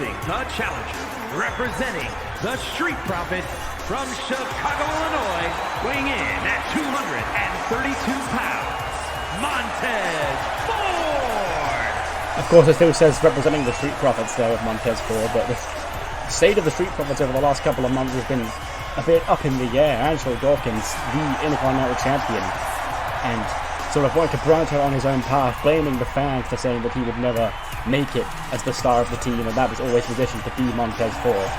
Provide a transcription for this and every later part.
Introducing the challenger, representing the Street Profits from Chicago, Illinois, weighing in at 232 pounds, Montez Ford! Of course, it still says representing the Street Profits there with Montez Ford, but the state of the Street Profits over the last couple of months has been a bit up in the air. Angelo Dawkins, the Intercontinental Champion, and sort of wanted to branch out on his own path, blaming the fans for saying that he would never make it as the star of the team, and that was always positioned to be Montez Ford.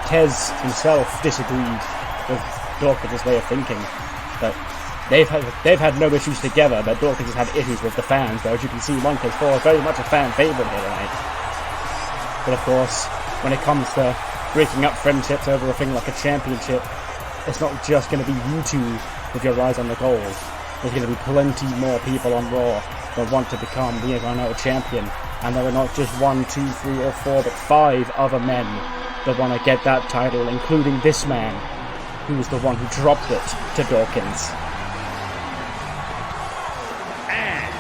Tez himself disagreed with Dawkins' way of thinking, but they've had no issues together, but Dawkins has had issues with the fans, though as you can see, Montez Ford very much a fan favourite here tonight. But of course, when it comes to breaking up friendships over a thing like a championship, it's not just going to be you two with your eyes on the goal. There's going to be plenty more people on Raw that want to become the Intercontinental Champion, and there are not just 1, 2, 3 or 4, but 5 other men that want to get that title, including this man, who was the one who dropped it to Dawkins. And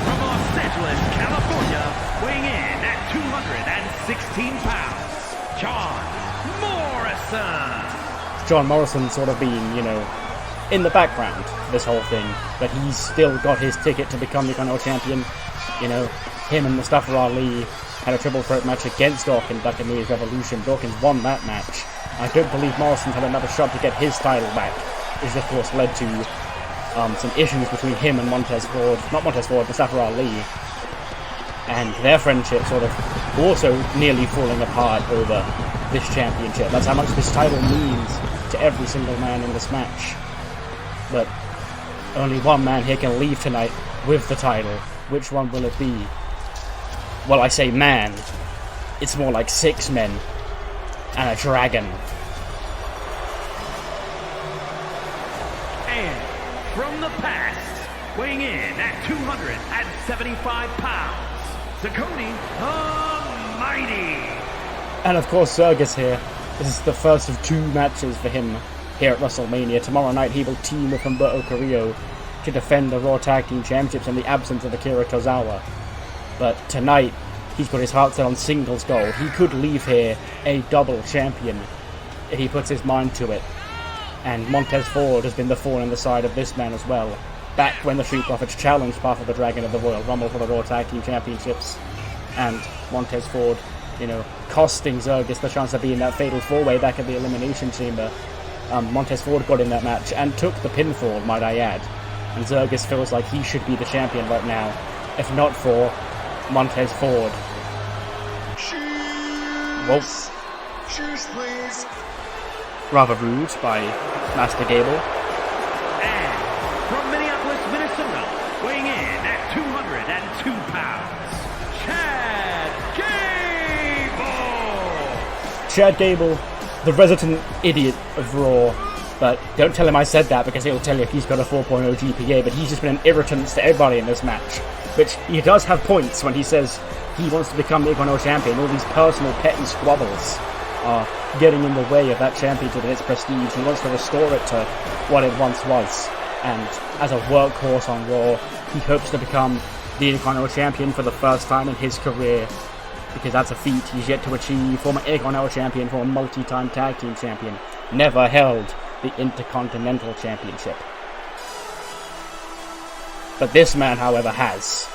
from Los Angeles, California, weighing in at 216 pounds, John Morrison! John Morrison sort of being, in the background, this whole thing, but he's still got his ticket to become the Intercontinental Champion. Him and Mustafa Ali had a triple threat match against Dawkins back in New Year's Revolution. Dawkins won that match. I don't believe Morrison had another shot to get his title back, which of course led to some issues between him and Mustafa Ali, and their friendship sort of also nearly falling apart over this championship. That's how much this title means to every single man in this match. But only one man here can leave tonight with the title. Which one will it be? Well, I say man. It's more like 6 men and a dragon. And from the past, weighing in at 275 pounds, Dakota Almighty. And of course, Zergus here. This is the first of 2 matches for him here at WrestleMania. Tomorrow night he will team with Humberto Carrillo to defend the Raw Tag Team Championships in the absence of Akira Tozawa. But tonight, he's got his heart set on singles gold. He could leave here a double champion if he puts his mind to it. And Montez Ford has been the thorn in the side of this man as well. Back when the Street Profits challenged Path of the Dragon at the Royal Rumble for the Raw Tag Team Championships. And Montez Ford, costing Zergus the chance to be in that fatal 4-way back at the Elimination Chamber. Montez Ford got in that match and took the pinfall, might I add. And Zergus feels like he should be the champion right now, if not for Montez Ford. Whoa. Cheers, please. Rather rude by Master Gable. And from Minneapolis, Minnesota, weighing in at 202 pounds, Chad Gable, the resident idiot of Raw. But don't tell him I said that, because he'll tell you if he's got a 4.0 GPA, but he's just been an irritant to everybody in this match. Which he does have points when he says he wants to become the Intercontinental Champion. All these personal petty squabbles are getting in the way of that championship and its prestige. He wants to restore it to what it once was. And as a workhorse on Raw, he hopes to become the Intercontinental Champion for the first time in his career, because that's a feat he's yet to achieve. Former Intercontinental Champion, former multi-time Tag Team Champion, never held the Intercontinental Championship. But this man, however, has.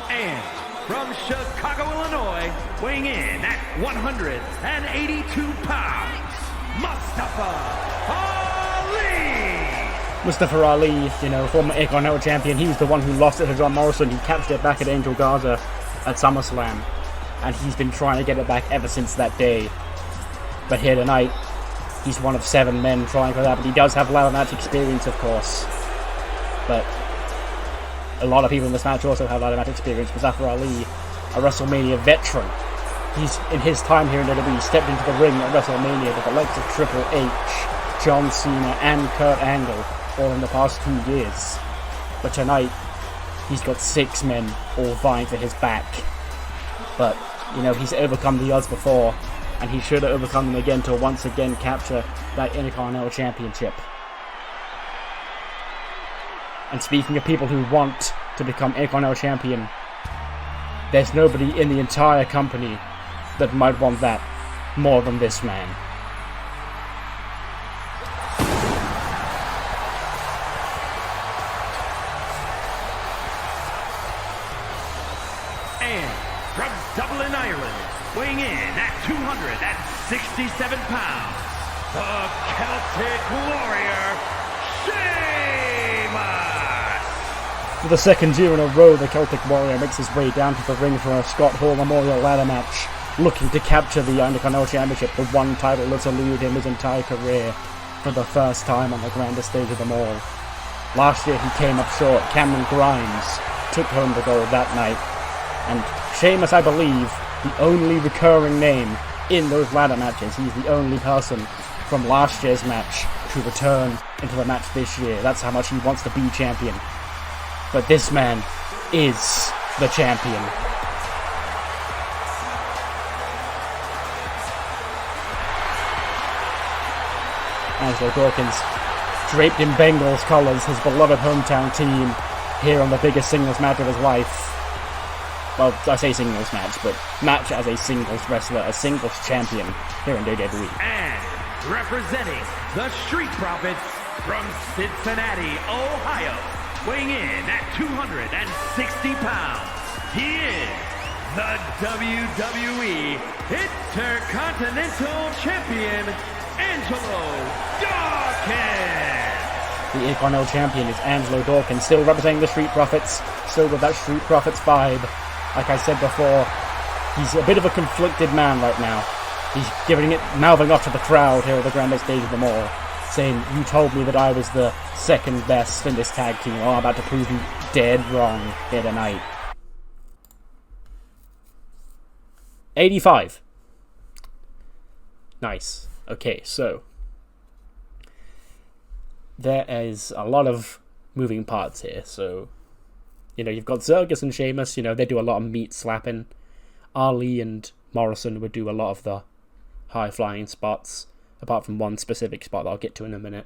And from Chicago, Illinois, weighing in at 182 pounds, Mustafa Ali! Mustafa Ali, former Intercontinental Champion, he was the one who lost it to John Morrison. He captured it back at Angel Gaza at SummerSlam, and he's been trying to get it back ever since that day. But here tonight, he's one of 7 men trying for that, but he does have ladder match experience, of course. But a lot of people in this match also have ladder match experience. Mustafa Ali, a WrestleMania veteran. He's, in his time here in WWE, stepped into the ring at WrestleMania with the likes of Triple H, John Cena, and Kurt Angle, all in the past 2 years. But tonight, he's got 6 men all vying for his back. But, he's overcome the odds before, and he should have overcome them again to once again capture that Intercontinental Championship. And speaking of people who want to become Intercontinental Champion, there's nobody in the entire company that might want that more than this man. And from Dublin, Ireland, weighing in at 267 pounds, the Celtic Warrior, Sheamus! For the second year in a row, the Celtic Warrior makes his way down to the ring for a Scott Hall Memorial ladder match, looking to capture the Intercontinental Championship, the one title that's eluded him his entire career, for the first time on the grandest stage of them all. Last year he came up short. Cameron Grimes took home the gold that night, and Sheamus, I believe, the only recurring name in those ladder matches. He's the only person from last year's match to return into the match this year. That's how much he wants to be champion. But this man is the champion. Angelo Dawkins, draped in Bengals colours, his beloved hometown team, here on the biggest singles match of his life. Well, I say singles match, but match as a singles wrestler, a singles champion here in WWE. And representing the Street Profits from Cincinnati, Ohio, weighing in at 260 pounds, he is the WWE Intercontinental Champion, Angelo Dawkins! The Intercontinental Champion is Angelo Dawkins, still representing the Street Profits, still with that Street Profits vibe. Like I said before, he's a bit of a conflicted man right now. He's mouthing off to the crowd here at the grandest stage of them all, saying, "You told me that I was the second best in this tag team. Well, I'm about to prove you dead wrong here tonight." 85. Nice. Okay, so there is a lot of moving parts here. So, you've got Zergus and Sheamus, they do a lot of meat slapping. Ali and Morrison would do a lot of the high-flying spots, apart from one specific spot that I'll get to in a minute.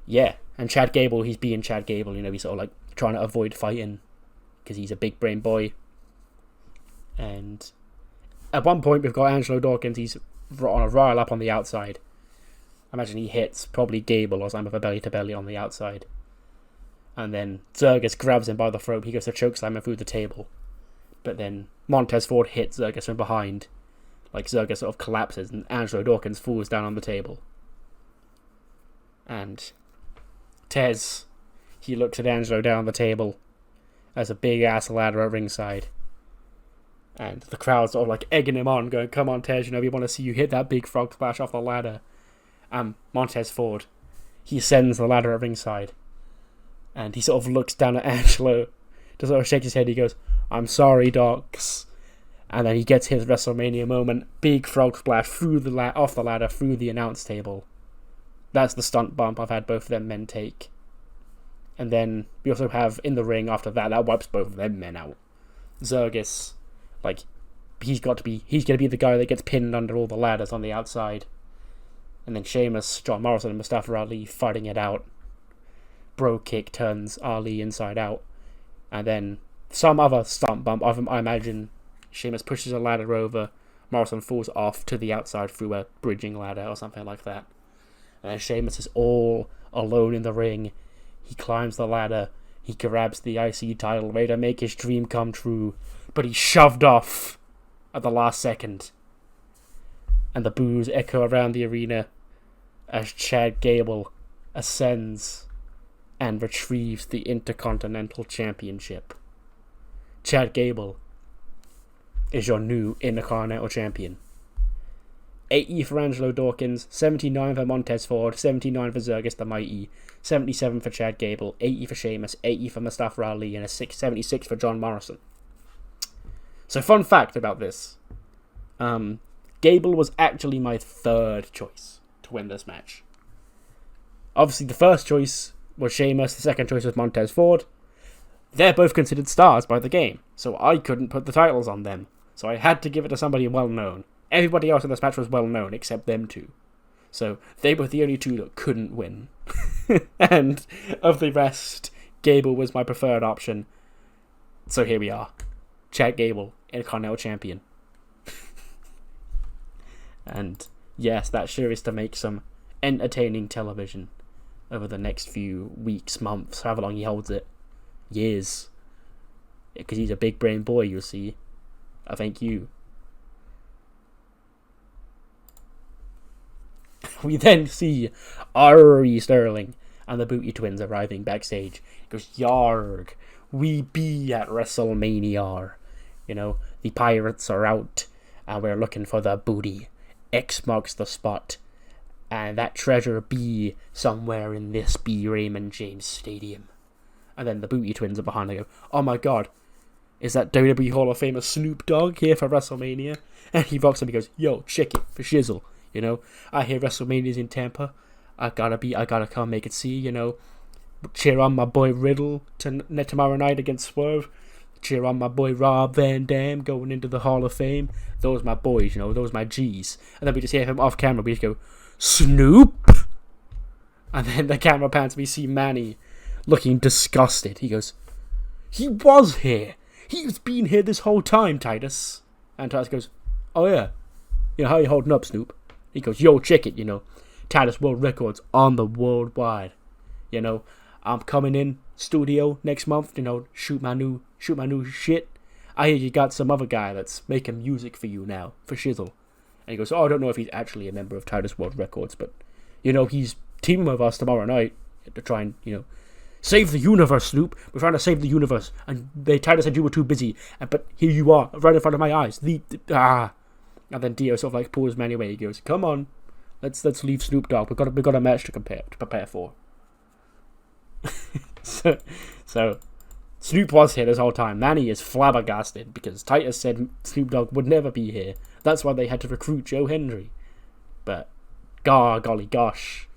Yeah, and Chad Gable, he's being Chad Gable, he's sort of like trying to avoid fighting, because he's a big brain boy. And at one point, we've got Angelo Dawkins, he's on a rile up on the outside. I imagine he hits probably Gable or something with a belly-to-belly on the outside. And then Zergus grabs him by the throat. He goes to chokeslam him through the table. But then Montez Ford hits Zergus from behind. Like, Zergus sort of collapses and Angelo Dawkins falls down on the table. And Tez, he looks at Angelo down on the table as a big-ass ladder at ringside. And the crowd's sort of like egging him on, going, "Come on, Tez, we want to see you hit that big frog splash off the ladder." Montez Ford, he ascends the ladder at ringside. And he sort of looks down at Angelo to sort of shake his head. He goes, "I'm sorry, Docs." And then he gets his WrestleMania moment. Big frog splash through off the ladder, through the announce table. That's the stunt bump I've had both of them men take. And then we also have in the ring after that wipes both of them men out. Zergus, he's going to be the guy that gets pinned under all the ladders on the outside. And then Sheamus, John Morrison, and Mustafa Ali fighting it out. Bro kick turns Ali inside out. And then some other stunt bump. I imagine Sheamus pushes a ladder over. Morrison falls off to the outside through a bridging ladder or something like that. And then Sheamus is all alone in the ring. He climbs the ladder. He grabs the IC title, ready to make his dream come true. But he's shoved off at the last second. And the boos echo around the arena as Chad Gable ascends and retrieves the Intercontinental Championship. Chad Gable is your new Intercontinental Champion. 80 for Angelo Dawkins, 79 for Montez Ford, 79 for Zergus the Mighty, 77 for Chad Gable, 80 for Sheamus, 80 for Mustafa Ali, and a 76 for John Morrison. So, fun fact about this. Gable was actually my third choice to win this match. Obviously, the first choice was Sheamus, the second choice was Montez Ford. they're both considered stars by the game, so I couldn't put the titles on them. So I had to give it to somebody well-known. Everybody else in this match was well-known, except them two. So they were the only two that couldn't win. And of the rest, Gable was my preferred option. So here we are. Chad Gable, Intercontinental Champion. And yes, that sure is to make some entertaining television over the next few weeks, months, however long he holds it. Years. Because he's a big brain boy, you'll see. I thank you. We then see Ari Sterling and the Booty Twins arriving backstage. He goes, "Yarg, we be at WrestleMania. You know, the pirates are out and we're looking for the booty. X marks the spot. And that treasure be somewhere in this be Raymond James Stadium." And then the Booty Twins are behind and go, "Oh my god, is that WWE Hall of Famer Snoop Dogg here for WrestleMania?" And he walks up and he goes, "Yo, check it for shizzle. You know, I hear WrestleMania's in Tampa. I gotta come make it see, you know. Cheer on my boy Riddle tomorrow night against Swerve. Cheer on my boy Rob Van Dam going into the Hall of Fame. Those my boys, you know, those my G's." And then we just hear him off camera. We just go, "Snoop!" And then the camera pans. We see Manny looking disgusted. He goes, "He was here. He's been here this whole time, Titus." And Titus goes, "Oh yeah. You know, how you holding up, Snoop?" He goes, "Yo, check it, you know. Titus World Records on the worldwide. You know, I'm coming in studio next month, you know, shoot my new shit. I hear you got some other guy that's making music for you now, for shizzle." And he goes, "Oh, I don't know if he's actually a member of Titus World Records, but, you know, he's teaming with us tomorrow night to try and, you know, save the universe, Snoop. We're trying to save the universe. And Titus said you were too busy, but here you are, right in front of my eyes. And then Dio sort of like pulls Manny away. He goes, "Come on, let's leave Snoop Dogg. We've got a match to prepare for." so Snoop was here this whole time. Manny is flabbergasted because Titus said Snoop Dogg would never be here. That's why they had to recruit Joe Hendry. But golly gosh,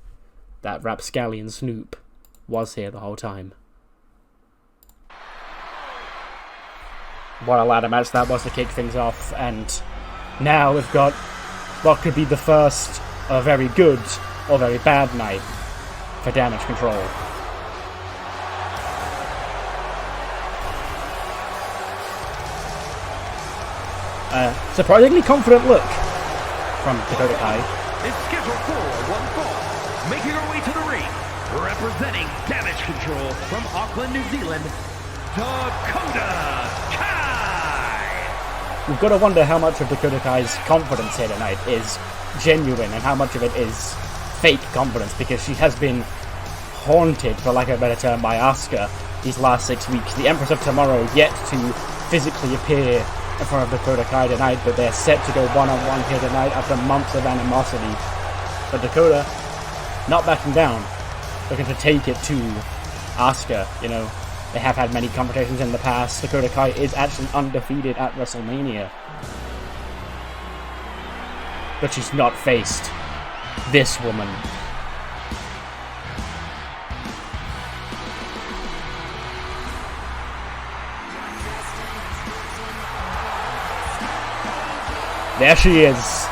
that rapscallion Snoop was here the whole time. What a ladder match that was to kick things off, and now we've got what could be the first of a very good or very bad night for Damage Control. Surprisingly confident look from Dakota Kai. Is scheduled for one fall, making her way to the ring, representing Damage Control from Auckland, New Zealand, Dakota Kai! We've got to wonder how much of Dakota Kai's confidence here tonight is genuine and how much of it is fake confidence, because she has been haunted, for lack of a better term, by Asuka these last 6 weeks. The Empress of Tomorrow yet to physically appear in front of Dakota Kai tonight, but they're set to go one-on-one here tonight after months of animosity. But Dakota, not backing down, looking to take it to Asuka. You know, they have had many confrontations in the past. Dakota Kai is actually undefeated at WrestleMania, but she's not faced this woman. There she is.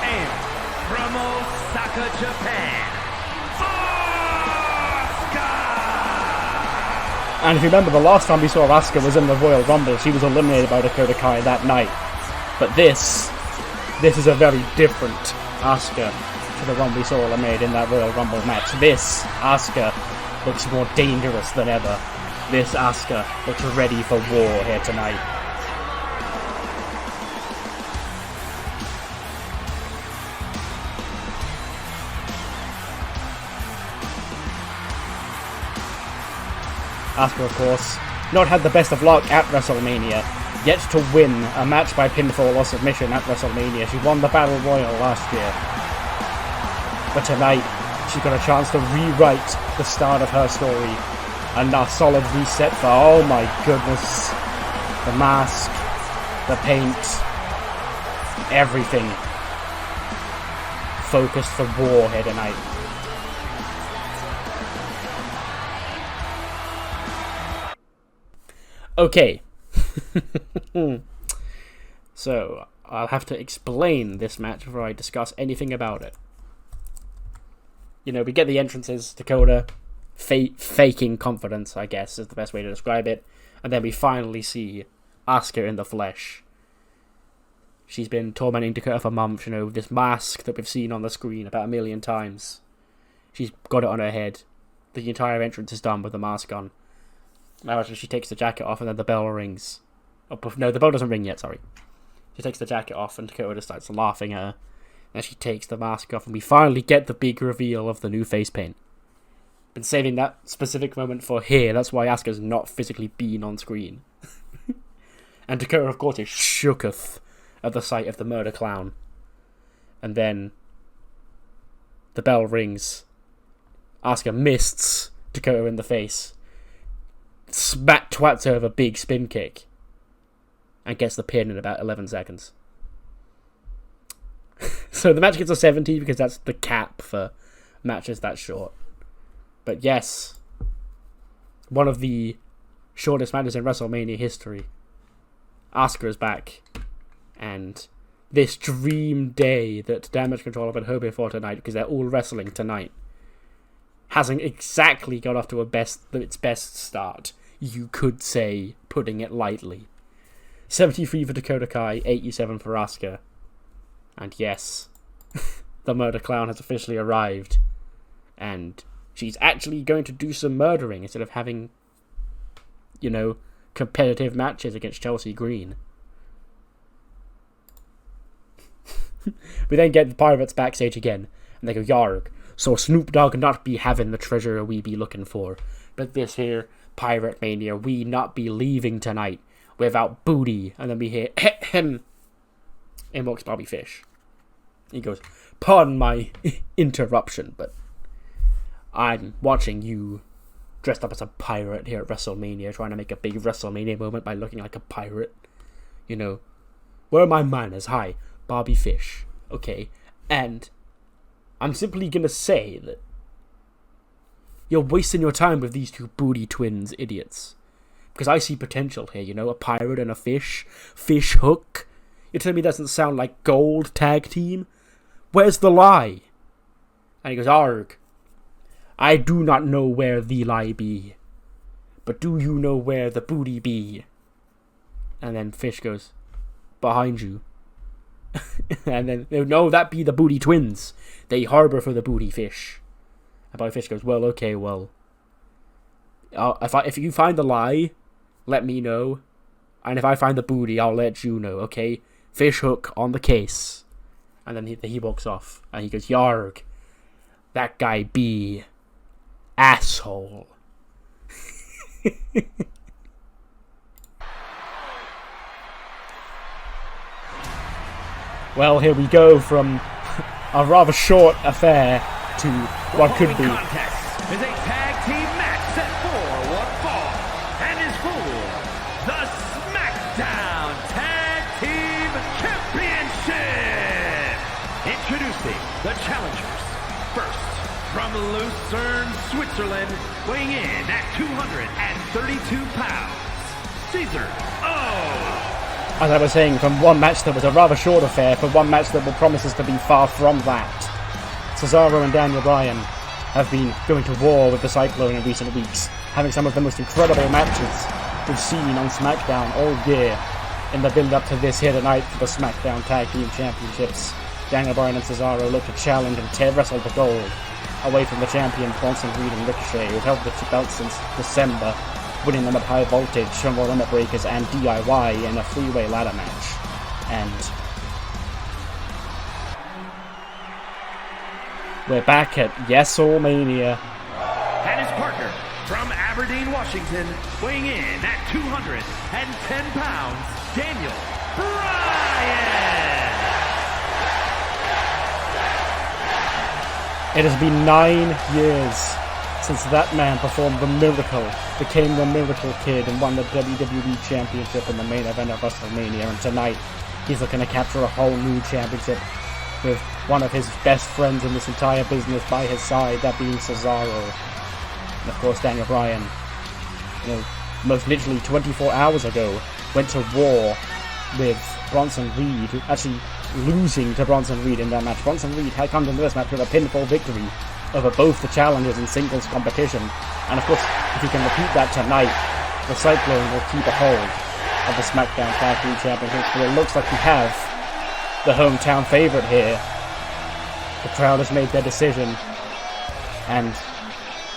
And from Osaka, Japan, Asuka! And if you remember, the last time we saw Asuka was in the Royal Rumble. She was eliminated by Dakota Kai that night. But this is a very different Asuka to the one we saw eliminated in that Royal Rumble match. This Asuka looks more dangerous than ever. This Asuka looks ready for war here tonight. Asuka, of course, not had the best of luck at WrestleMania, yet to win a match by pinfall or submission at WrestleMania. She won the Battle Royal last year. But tonight, she's got a chance to rewrite the start of her story. And a solid reset for, oh my goodness, the mask, the paint, everything focused for war here tonight. Okay. So, I'll have to explain this match before I discuss anything about it. You know, we get the entrances, Dakota faking confidence, I guess, is the best way to describe it. And then we finally see Asuka in the flesh. She's been tormenting Dakota for months, you know, with this mask that we've seen on the screen about 1 million times. She's got it on her head. The entire entrance is done with the mask on. Now she takes the jacket off and then the bell rings. Oh, no, the bell doesn't ring yet, sorry. She takes the jacket off and Dakota starts laughing at her. Then she takes the mask off and we finally get the big reveal of the new face paint. Been saving that specific moment for here. That's why Asuka's not physically been on screen. And Dakota, of course, is shooketh at the sight of the murder clown. And then the bell rings. Asuka mists Dakota in the face. Smack twats her with a big spin kick. And gets the pin in about 11 seconds. So the match gets a 70 because that's the cap for matches that short. But yes, one of the shortest matches in WrestleMania history. Asuka is back. And this dream day that Damage Control have been hoping for tonight, because they're all wrestling tonight, hasn't exactly got off to its best start. You could say, putting it lightly. 73 for Dakota Kai, 87 for Asuka. And yes, the murder clown has officially arrived. And she's actually going to do some murdering instead of having, you know, competitive matches against Chelsea Green. We then get the Pirates backstage again, and they go, "Yarg, so Snoop Dogg not be having the treasure we be looking for, but this here Pirate Mania we not be leaving tonight without booty." And then we hear, "Ahem." In walks Bobby Fish. He goes, "Pardon my interruption, but I'm watching you dressed up as a pirate here at WrestleMania, trying to make a big WrestleMania moment by looking like a pirate. You know, where are my manners? Hi, Bobby Fish. Okay, and I'm simply gonna say that you're wasting your time with these two booty twins idiots. Because I see potential here, you know, a pirate and a fish. Fish hook. You tell me that doesn't sound like gold tag team? Where's the lie?" And he goes, "Arg, I do not know where the lie be, but do you know where the booty be?" And then Fish goes, "Behind you." And then, "No, that be the booty twins. They harbor for the booty fish." And Bobby Fish goes, "Well, okay, well, if you find the lie, let me know. And if I find the booty, I'll let you know, okay? Fish hook on the case." And then he walks off. And he goes, "Yarg, that guy be asshole." Well, here we go from a rather short affair to what could be. Contest is a tag team match set for one fall and is for the SmackDown Tag Team Championship. Introducing the challengers. First, from Lucerne, Switzerland, weighing in at 232 pounds, Caesar O. As I was saying, from one match that was a rather short affair for one match that will promises to be far from that. Cesaro and Daniel Bryan have been going to war with the Cyclone in recent weeks, having some of the most incredible matches we've seen on SmackDown all year in the build-up to this here tonight for the SmackDown Tag Team Championships. Daniel Bryan and Cesaro look to challenge and wrestle the gold away from the champions Bronson Reed and Ricochet, who've held the belts since December, winning them at High Voltage, Rumble Limit Breakers, and DIY in a three-way ladder match. And we're back at WrestleMania. And his partner from Aberdeen, Washington, weighing in at 210 pounds, Daniel Bryan. It has been 9 years since that man performed the miracle, became the Miracle Kid, and won the WWE Championship in the main event of WrestleMania. And tonight, he's looking to capture a whole new championship with one of his best friends in this entire business by his side, that being Cesaro. And of course, Daniel Bryan, you know, most literally 24 hours ago, went to war with Bronson Reed, actually losing to Bronson Reed in that match. Bronson Reed had come into this match with a pinfall victory over both the challengers in singles competition. And of course, if he can repeat that tonight, the Cyclone will keep a hold of the SmackDown Tag Team Championships. But it looks like we have the hometown favourite here. The crowd has made their decision. And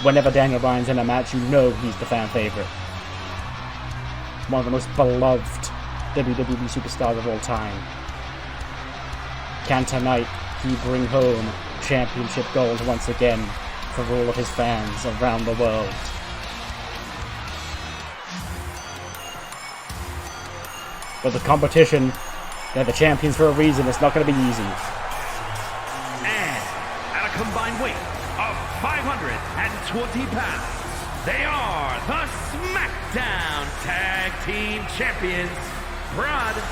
whenever Daniel Bryan's in a match, you know he's the fan favourite. One of the most beloved WWE superstars of all time. Can tonight he bring home championship gold once again for all of his fans around the world? But the competition, they're the champions for a reason. It's not going to be easy. And at a combined weight of 520 pounds, they are the SmackDown Tag Team Champions, Bronson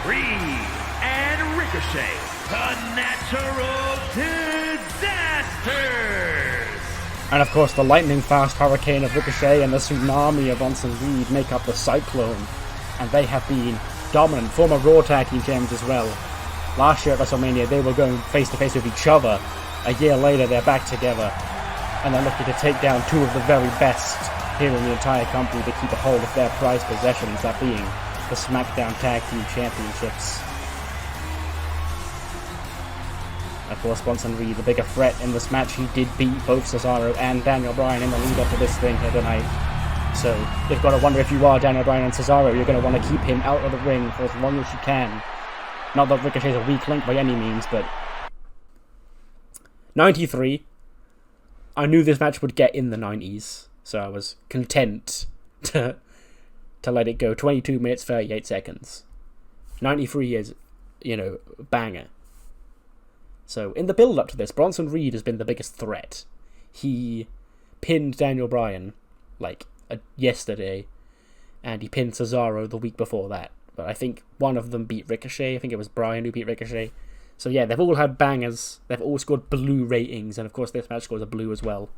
Reed and Ricochet, the Natural Disasters. And of course, the lightning-fast hurricane of Ricochet and the tsunami of Bronson Reed make up the Cyclone. And they have been dominant, former Raw Tag Team Champions as well. Last year at WrestleMania, they were going face-to-face with each other. A year later, they're back together. And they're looking to take down two of the very best here in the entire company to keep a hold of their prized possessions, that being the SmackDown Tag Team Championships. Of course, Bronson Reed, the bigger threat in this match. He did beat both Cesaro and Daniel Bryan in the lead-up to this thing here tonight. So, you've got to wonder, if you are Daniel Bryan and Cesaro, you're going to want to keep him out of the ring for as long as you can. Not that Ricochet's a weak link by any means, but 93. I knew this match would get in the 90s, so I was content to let it go. 22 minutes, 38 seconds. 93 is, banger. So, in the build-up to this, Bronson Reed has been the biggest threat. He pinned Daniel Bryan, yesterday, and he pinned Cesaro the week before that. But I think one of them beat Ricochet. I think it was Bryan who beat Ricochet. So yeah, they've all had bangers. They've all scored blue ratings, and of course this match scores a blue as well.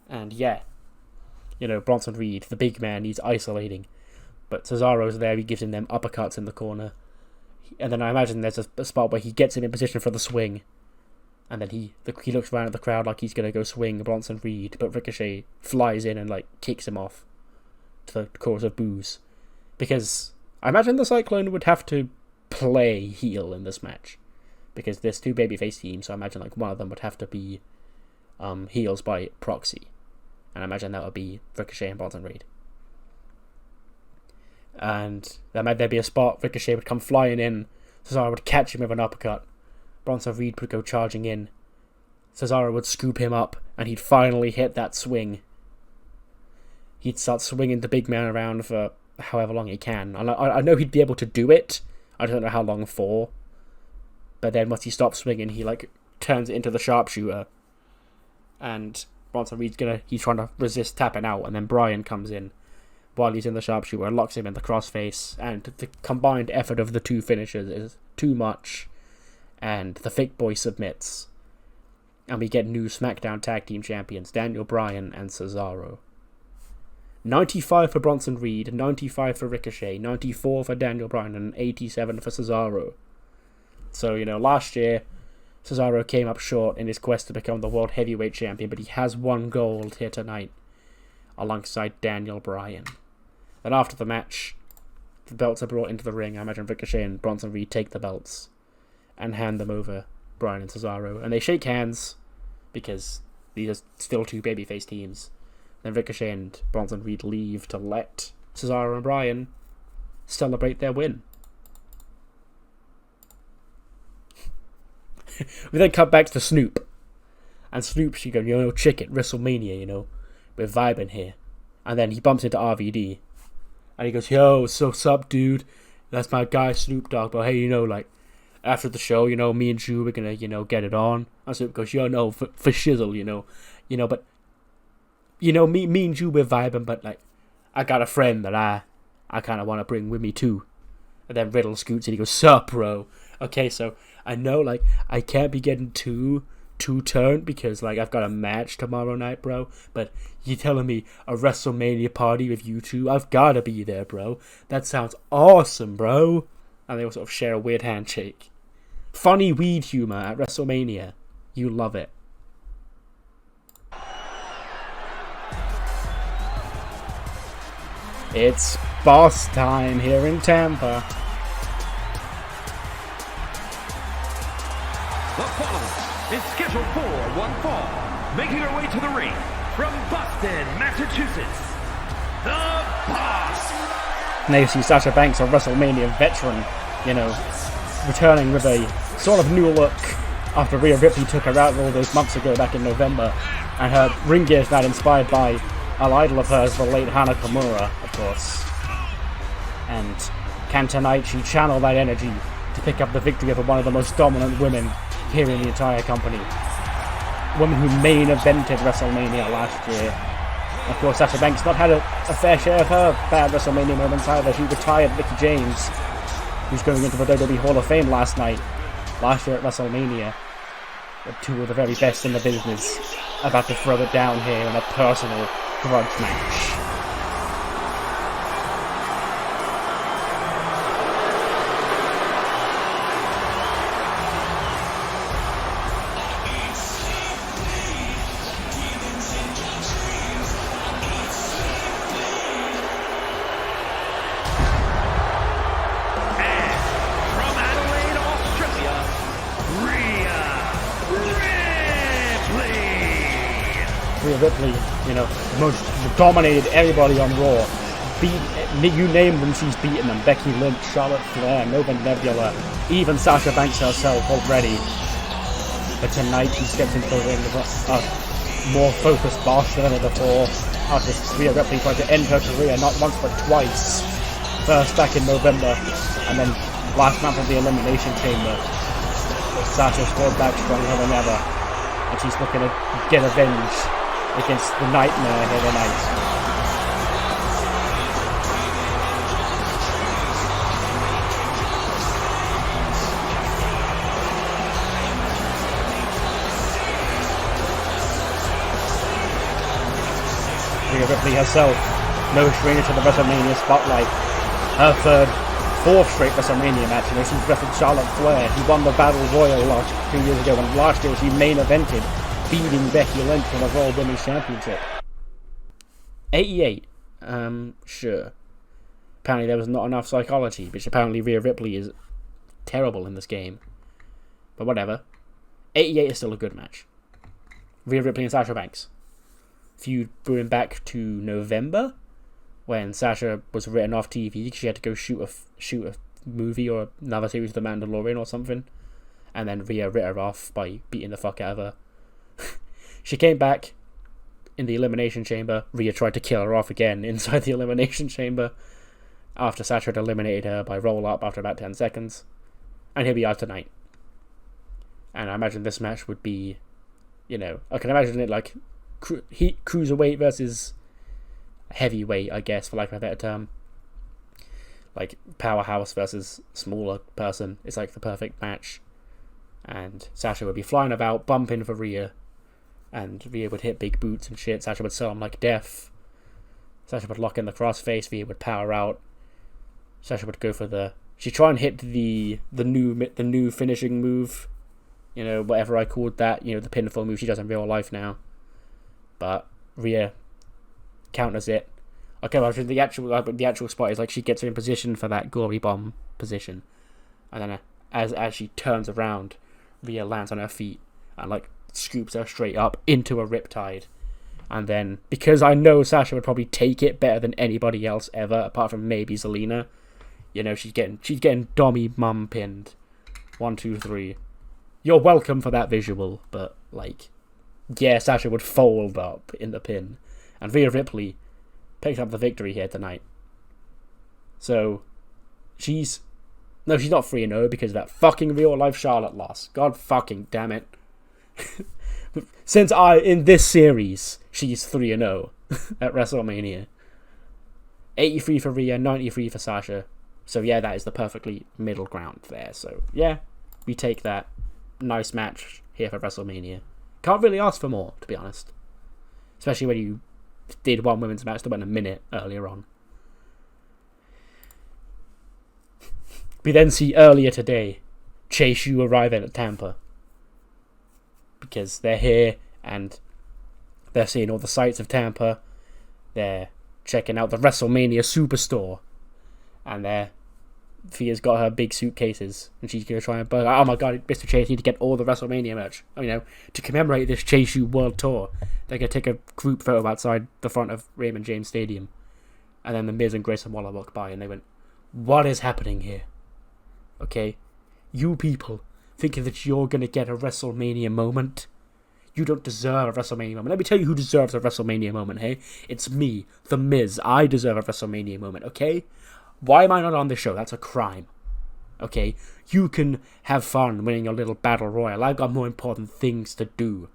And yeah, Bronson Reed, the big man, he's isolating. But Cesaro's there, he gives him them uppercuts in the corner. And then I imagine there's a spot where he gets him in position for the swing. And then he looks around at the crowd like he's going to go swing Bronson Reed, but Ricochet flies in and kicks him off to the chorus of boos. Because I imagine the Cyclone would have to play heel in this match. Because there's two babyface teams, so I imagine one of them would have to be heels by proxy. And I imagine that would be Ricochet and Bronson Reed. And there'd be a spot, Ricochet would come flying in, Cesaro would catch him with an uppercut. Bronson Reed would go charging in. Cesaro would scoop him up, and he'd finally hit that swing. He'd start swinging the big man around for however long he can. I know he'd be able to do it. I don't know how long for. But then once he stops swinging, he turns it into the sharpshooter. And Bronson Reed's he's trying to resist tapping out, and then Bryan comes in while he's in the sharpshooter and locks him in the crossface. And the combined effort of the two finishers is too much. And the fake boy submits. And we get new SmackDown Tag Team Champions, Daniel Bryan and Cesaro. 95 for Bronson Reed, 95 for Ricochet, 94 for Daniel Bryan, and 87 for Cesaro. So, last year, Cesaro came up short in his quest to become the World Heavyweight Champion, but he has won gold here tonight, alongside Daniel Bryan. Then after the match, the belts are brought into the ring. I imagine Ricochet and Bronson Reed take the belts and hand them over, Bryan and Cesaro. And they shake hands, because these are still two babyface teams. Then Ricochet and Bronson Reed leave to let Cesaro and Bryan celebrate their win. We then cut back to Snoop. And Snoop, she goes, chick at WrestleMania, we're vibing here. And then he bumps into RVD. And he goes, yo, so sup, dude? That's my guy, Snoop Dogg. But hey, after the show, me and Jew, we're gonna, get it on. And Snoop goes, yo, no, for shizzle, but, me and Jew, we're vibing, but, I got a friend that I kind of want to bring with me, too. And then Riddle scoots and he goes, sup, bro? Okay, so, I know, I can't be getting too too turned because, like, I've got a match tomorrow night, bro. But you're telling me a WrestleMania party with you two? I've gotta be there, bro. That sounds awesome, bro. And they all sort of share a weird handshake. Funny weed humor at WrestleMania. You love it. It's boss time here in Tampa. The following is scheduled for one fall, making her way to the ring from Boston, Massachusetts, the Boss. Now you see Sasha Banks, a WrestleMania veteran, you know, returning with a sort of new look after Rhea Ripley took her out all those months ago back in November, and her ring gear is now inspired by an idol of hers, the late Hana Kimura, of course. And can tonight she channel that energy to pick up the victory over one of the most dominant women here in the entire company. A woman who main evented WrestleMania last year. Of course, Sasha Banks not had a fair share of her bad WrestleMania moments either. She retired Mickie James, who's going into the WWE Hall of Fame last year at WrestleMania. With two of the very best in the business about to throw it down here in a personal grudge match. Ripley, you know, dominated everybody on Raw. You name them, she's beaten them. Becky Lynch, Charlotte Flair, Nova Nebula, even Sasha Banks herself already. But tonight she steps into the ring with a more focused boss than ever before. After Rhea Ripley tried to end her career not once but twice. First back in November, and then last month in the Elimination Chamber. Sasha scored back stronger than ever, and she's looking to get revenge against the Nightmare here tonight. Rhea Ripley herself, no stranger to the WrestleMania spotlight. Her fourth straight WrestleMania match, and she's wrestled Charlotte Flair, who won the Battle Royal 2 years ago, and last year she main evented, beating Becky Lynch for the Raw Women's Championship. 88. Sure. Apparently there was not enough psychology, which apparently Rhea Ripley is terrible in this game. But whatever. 88 is still a good match. Rhea Ripley and Sasha Banks. Feud brewing back to November, when Sasha was written off TV because she had to go shoot a movie or another series of The Mandalorian or something. And then Rhea writ her off by beating the fuck out of her. She came back in the Elimination Chamber. Rhea tried to kill her off again inside the Elimination Chamber after Sasha had eliminated her by roll-up after about 10 seconds. And here we are tonight. And I imagine this match would be, you know, I can imagine it like cruiserweight versus heavyweight, I guess, for lack of a better term. Like powerhouse versus smaller person. It's like the perfect match. And Sasha would be flying about, bumping for Rhea. And Rhea would hit big boots and shit. Sasha would sell him like death. Sasha would lock in the crossface. Rhea would power out. Sasha would go for she'd try and hit the new finishing move. You know, whatever I called that. You know, the pinfall move she does in real life now. But Rhea counters it. Okay, well, the actual spot is like she gets her in position for that glory bomb position. And then as she turns around, Rhea lands on her feet and like scoops her straight up into a riptide. And then, because I know Sasha would probably take it better than anybody else ever, apart from maybe Zelina, you know, she's getting Dommy mum pinned. 1, 2, 3. You're welcome for that visual, but like, yeah, Sasha would fold up in the pin. And Rhea Ripley picks up the victory here tonight. So, she's not 3-0 because of that fucking real life Charlotte loss. God fucking damn it. Since in this series, she's 3-0 at WrestleMania. 83 for Rhea, 93 for Sasha. So yeah, that is the perfectly middle ground there. So yeah, we take that. Nice match. here for WrestleMania. Can't really ask for more, to be honest. Especially when you did one women's match that went a minute earlier on. We then see earlier today Chase U arriving at Tampa. Because they're here and they're seeing all the sights of Tampa. They're checking out the WrestleMania Superstore. And Fia's got her big suitcases. And she's going to try and buy... Oh my god, Mr. Chase, need to get all the WrestleMania merch. To commemorate this Chase U World Tour. They're going to take a group photo outside the front of Raymond James Stadium. And then the Miz and Grayson Waller walk by and they went, what is happening here? Okay? You people thinking that you're going to get a WrestleMania moment? You don't deserve a WrestleMania moment. Let me tell you who deserves a WrestleMania moment, hey? It's me, The Miz. I deserve a WrestleMania moment, okay? Why am I not on this show? That's a crime. Okay? You can have fun winning your little battle royal. I've got more important things to do.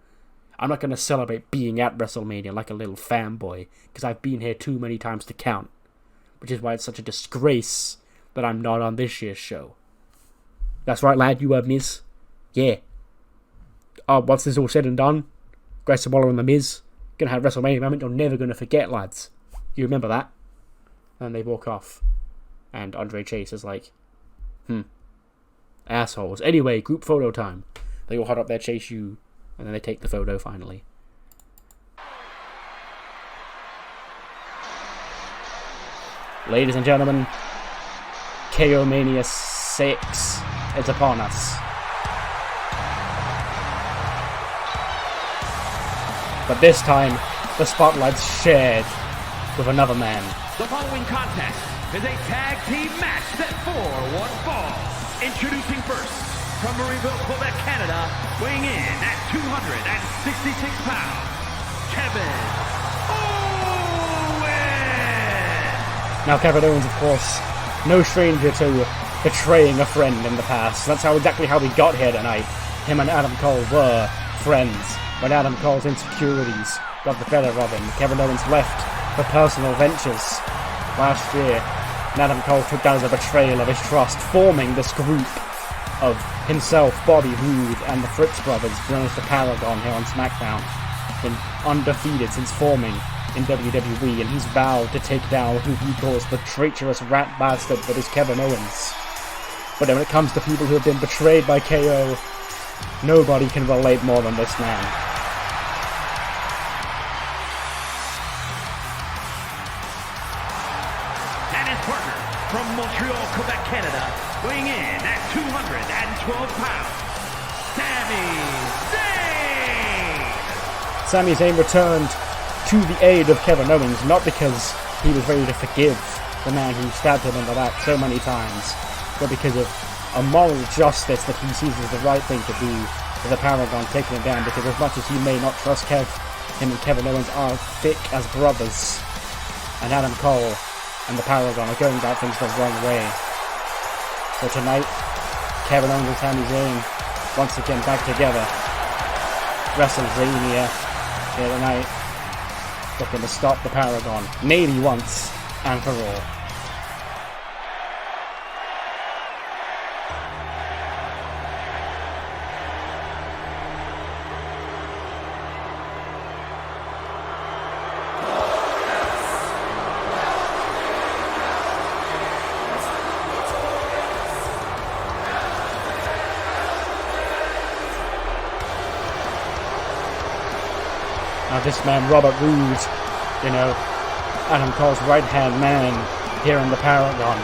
I'm not going to celebrate being at WrestleMania like a little fanboy, because I've been here too many times to count. Which is why it's such a disgrace that I'm not on this year's show. That's right, lad, you Miz. Yeah. Once this all said and done, Grayson Waller and The Miz gonna have a WrestleMania moment you're never gonna forget, lads. You remember that? And they walk off. And Andre Chase is like, assholes. Anyway, group photo time. They all hold up their Chase U, and then they take the photo finally. Ladies and gentlemen, KO Mania 6 is upon us. But this time, the spotlight's shared with another man. The following contest is a tag team match set for one fall. Introducing first, from Marieville, Quebec, Canada, weighing in at 266 pounds, Kevin Owens! Now, Kevin Owens, of course, no stranger to betraying a friend in the past. That's exactly how we got here tonight. Him and Adam Cole were friends. When Adam Cole's insecurities got the better of him, Kevin Owens left for personal ventures last year, and Adam Cole took that as a betrayal of his trust, forming this group of himself, Bobby Roode, and the Fritz brothers, known as the Paragon here on SmackDown. Been undefeated since forming in WWE, and he's vowed to take down who he calls the traitorous rat bastard that is Kevin Owens. But when it comes to people who have been betrayed by KO, nobody can relate more than this man. From Montreal, Quebec, Canada, weighing in at 212 pounds, Sami Zayn! Sami Zayn returned to the aid of Kevin Owens, not because he was ready to forgive the man who stabbed him in the back so many times, but because of a moral justice that he sees as the right thing to do with the Paragon taking him down, because as much as he may not trust him and Kevin Owens are thick as brothers, and Adam Cole and the Paragon are going about things the wrong way. So tonight, Kevin Owens and Sami Zayn once again back together. WrestleMania here tonight, looking to stop the Paragon, maybe once and for all. Now this man, Robert Roode, Adam Cole's right-hand man here in the Paragon.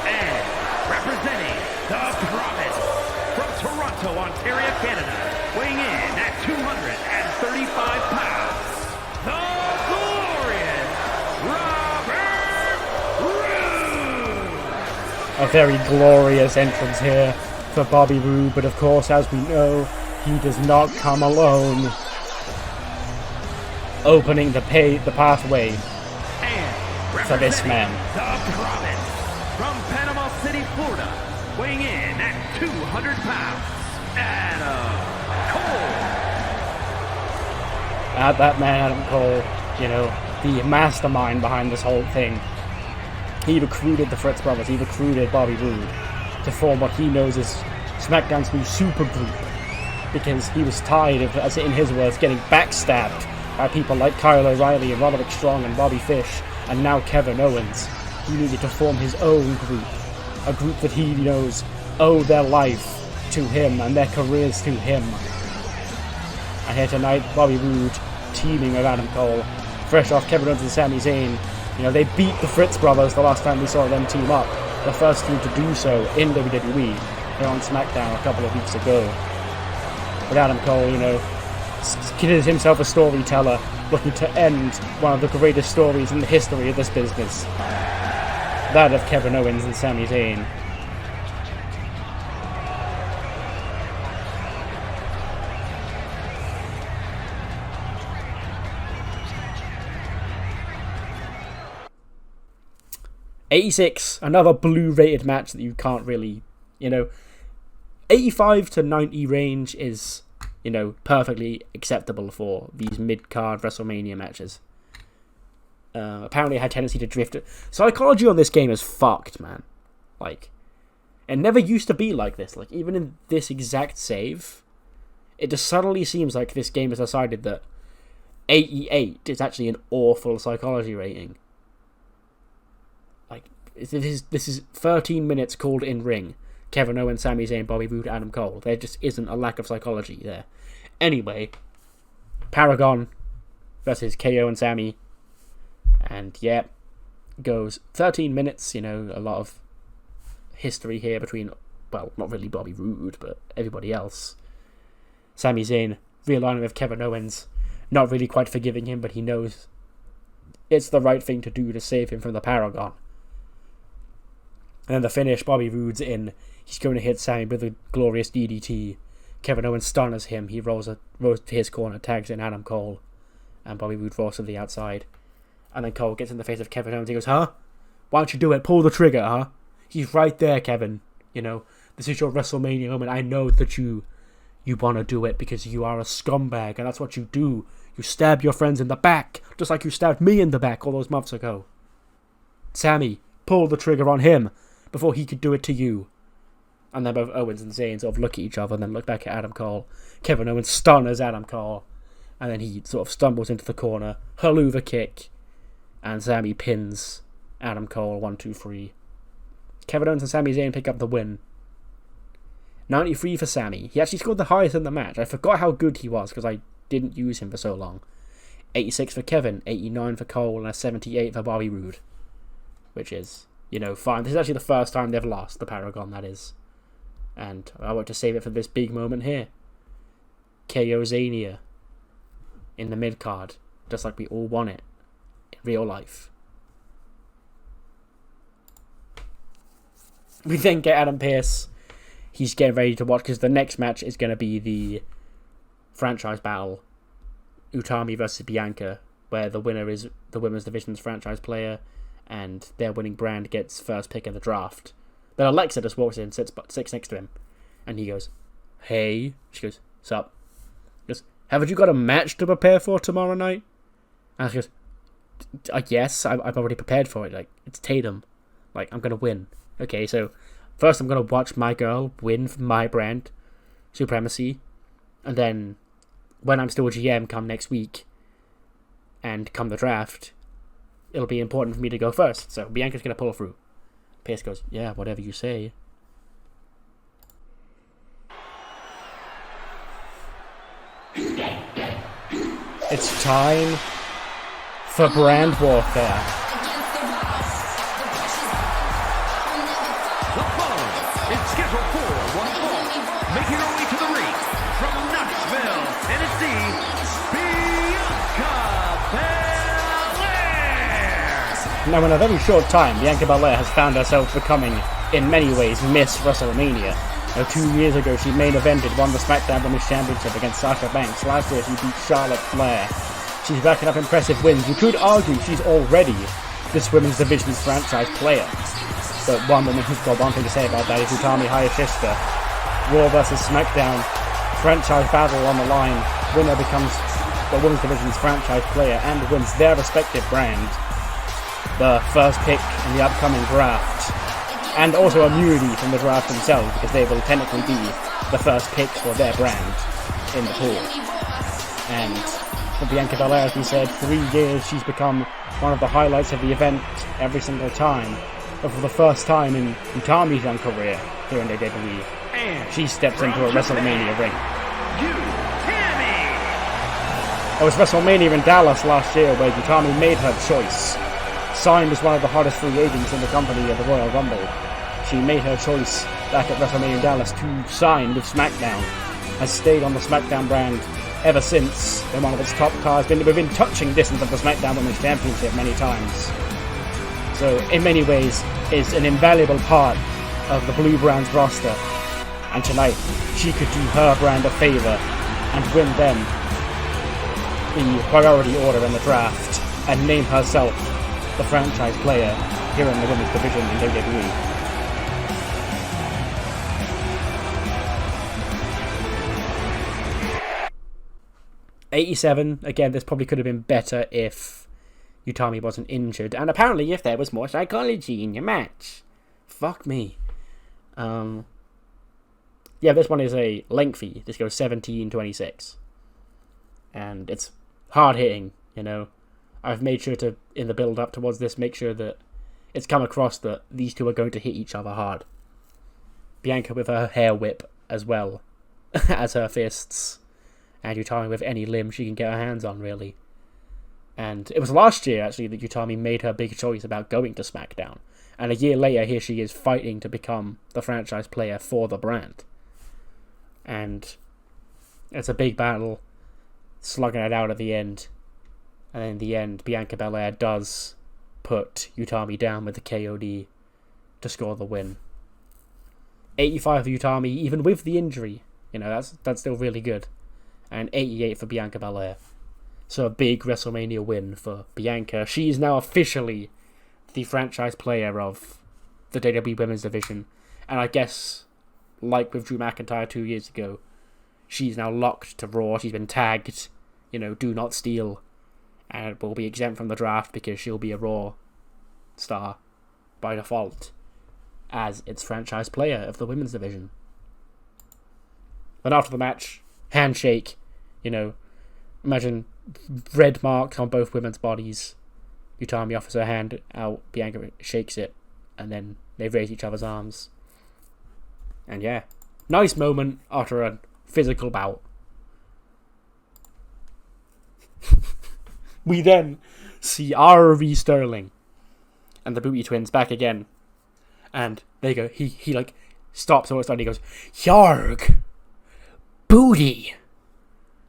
And representing the province from Toronto, Ontario, Canada, weighing in at 235 pounds, the glorious Robert Roode! A very glorious entrance here for Bobby Roode, but of course, as we know, he does not come alone. Opening the pathway for this man. The province from Panama City, Florida, weighing in at 200 pounds, Adam Cole. That man, Adam Cole, the mastermind behind this whole thing. He recruited the Fritz brothers, he recruited Bobby Roode, to form what he knows as SmackDown's new supergroup, because he was tired of, as in his words, getting backstabbed by people like Kyle O'Reilly and Roderick Strong and Bobby Fish, and now Kevin Owens. He needed to form his own group, a group that he knows owe their life to him and their careers to him. And here tonight, Bobby Roode teaming with Adam Cole, fresh off Kevin Owens and Sami Zayn. You know, they beat the Fritz brothers the last time we saw them team up, the first team to do so in WWE. They're on SmackDown a couple of weeks ago. But Adam Cole, you know, considers himself a storyteller, looking to end one of the greatest stories in the history of this business. That of Kevin Owens and Sami Zayn. '86, another blue-rated match that you can't really, you know, 85 to 90 range is, you know, perfectly acceptable for these mid-card WrestleMania matches. Apparently I had a tendency to drift. Psychology on this game is fucked, man. Like, it never used to be like this. Like, even in this exact save, it just suddenly seems like this game has decided that 88 is actually an awful psychology rating. Like, this is 13 minutes called in ring. Kevin Owens, Sami Zayn, Bobby Roode, Adam Cole. There just isn't a lack of psychology there. Anyway, Paragon versus KO and Sami. And yeah, goes 13 minutes, you know, a lot of history here between, well, not really Bobby Roode, but everybody else. Sami Zayn realigning with Kevin Owens, not really quite forgiving him, but he knows it's the right thing to do to save him from the Paragon. And then the finish, Bobby Roode's in. He's going to hit Sami with a glorious DDT. Kevin Owens stuns him. He rolls to his corner, tags in Adam Cole. And Bobby Roode rolls to the outside. And then Cole gets in the face of Kevin Owens. He goes, huh? Why don't you do it? Pull the trigger, huh? He's right there, Kevin. You know, this is your WrestleMania moment. I know that you want to do it because you are a scumbag. And that's what you do. You stab your friends in the back. Just like you stabbed me in the back all those months ago. Sami, pull the trigger on him before he could do it to you. And then both Owens and Zayn sort of look at each other and then look back at Adam Cole. Kevin Owens stuns Adam Cole. And then he sort of stumbles into the corner. Haluva kick. And Sami pins Adam Cole 1, 2, 3. Kevin Owens and Sami Zayn pick up the win. 93 for Sami. He actually scored the highest in the match. I forgot how good he was because I didn't use him for so long. 86 for Kevin. 89 for Cole. And a 78 for Bobby Roode. Which is, you know, fine. This is actually the first time they've lost the Paragon, that is. And I want to save it for this big moment here. KO Zania in the mid-card. Just like we all want it. In real life. We then get Adam Pearce. He's getting ready to watch because the next match is going to be the franchise battle. Utami versus Bianca. Where the winner is the Women's Division's franchise player. And their winning brand gets first pick in the draft. Then Alexa just walks in, sits next to him. And he goes, hey. She goes, sup? He goes, haven't you got a match to prepare for tomorrow night? And she goes, yes, I'm already prepared for it. Like, it's Tatum. Like, I'm going to win. Okay, so first I'm going to watch my girl win for my brand, Supremacy. And then when I'm still GM come next week and come the draft, it'll be important for me to go first. So Bianca's going to pull through. Pearce goes, yeah, whatever you say. It's time for brand warfare. The following is scheduled for one fall. Making her way to the ring from Knoxville, Tennessee, Bianca Belair. Now, in a very short time, Bianca Belair has found herself becoming, in many ways, Miss WrestleMania. Now, 2 years ago, she main evented, won the SmackDown Women's Championship against Sasha Banks. Last year, she beat Charlotte Flair. She's racking up impressive wins. You could argue she's already this Women's Division's franchise player. But one woman who's got one thing to say about that is Utami Hayashishita. Raw versus SmackDown. Franchise battle on the line. Winner becomes the Women's Division's franchise player and wins their respective brand. The first pick in the upcoming draft. and also immunity from the draft themselves, because they will technically be the first picks for their brand in the pool. And for Bianca Belair, as we said, 3 years she's become one of the highlights of the event every single time. But for the first time in Utami's young career here in WWE, she steps into a WrestleMania ring. It was WrestleMania in Dallas last year where Utami made her choice. Signed as one of the hottest free agents in the company of the Royal Rumble. She made her choice back at WrestleMania in Dallas to sign with SmackDown. Has stayed on the SmackDown brand ever since. Been one of its top stars. Been within touching distance of the SmackDown Women's Championship many times. So, in many ways, is an invaluable part of the Blue Brand's roster. And tonight, she could do her brand a favour and win them the priority order in the draft and name herself the franchise player here in the women's division in WWE. '87, again, this probably could have been better if Utami wasn't injured, and apparently if there was more psychology in your match. Fuck me. Yeah, this one is a lengthy. This goes 17:26. And it's hard hitting, you know. I've made sure to, in the build up towards this, make sure that it's come across that these two are going to hit each other hard. Bianca with her hair whip as well as her fists. And Utami with any limb she can get her hands on, really. And it was last year, actually, that Utami made her big choice about going to SmackDown. And a year later, here she is fighting to become the franchise player for the brand. And it's a big battle, slugging it out at the end. And in the end, Bianca Belair does put Utami down with the KOD to score the win. 85 for Utami, even with the injury. You know, that's still really good. And 88 for Bianca Belair. So a big WrestleMania win for Bianca. She is now officially the franchise player of the WWE Women's Division. And I guess, like with Drew McIntyre 2 years ago, she's now locked to Raw. She's been tagged, you know, do not steal. And will be exempt from the draft because she'll be a Raw star by default as its franchise player of the Women's Division. But after the match, handshake, you know, imagine red marks on both women's bodies. Utami offers her hand out, Bianca shakes it, and then they raise each other's arms. And yeah, nice moment after a physical bout. We then see R.V. Sterling and the Booty Twins back again. And there you go, he like stops all of a sudden, he goes, "Yarg! Booty!"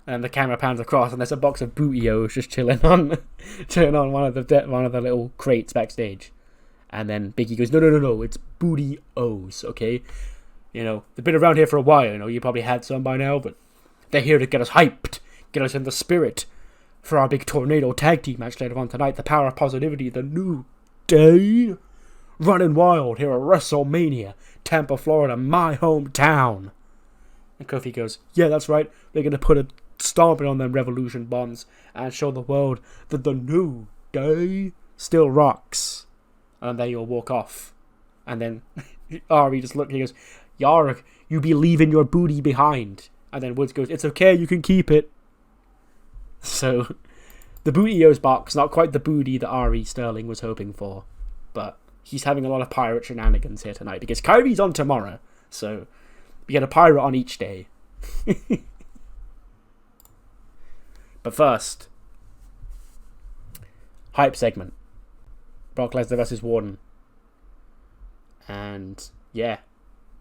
And the camera pans across, and there's a box of Booty-O's just chilling on one of the little crates backstage. And then Biggie goes, no, it's Booty-O's, okay? You know, they've been around here for a while, you know, you probably had some by now, but they're here to get us hyped, get us in the spirit for our big Tornado tag team match later on tonight. The Power of Positivity, the New Day, running wild here at WrestleMania, Tampa, Florida, my hometown. And Kofi goes, yeah, that's right, they're going to put a stomping on them Revolution bombs and show the world that the New Day still rocks. And then you'll walk off. And then Ari just looked and he goes, "Yarg, you be leaving your booty behind." And then Woods goes, "It's okay, you can keep it." So, the Booty-O's box, not quite the booty that R.E. Sterling was hoping for. But he's having a lot of pirate shenanigans here tonight because Kyrie's on tomorrow. So, we get a pirate on each day. But first, hype segment. Brock Lesnar versus Warden. And yeah,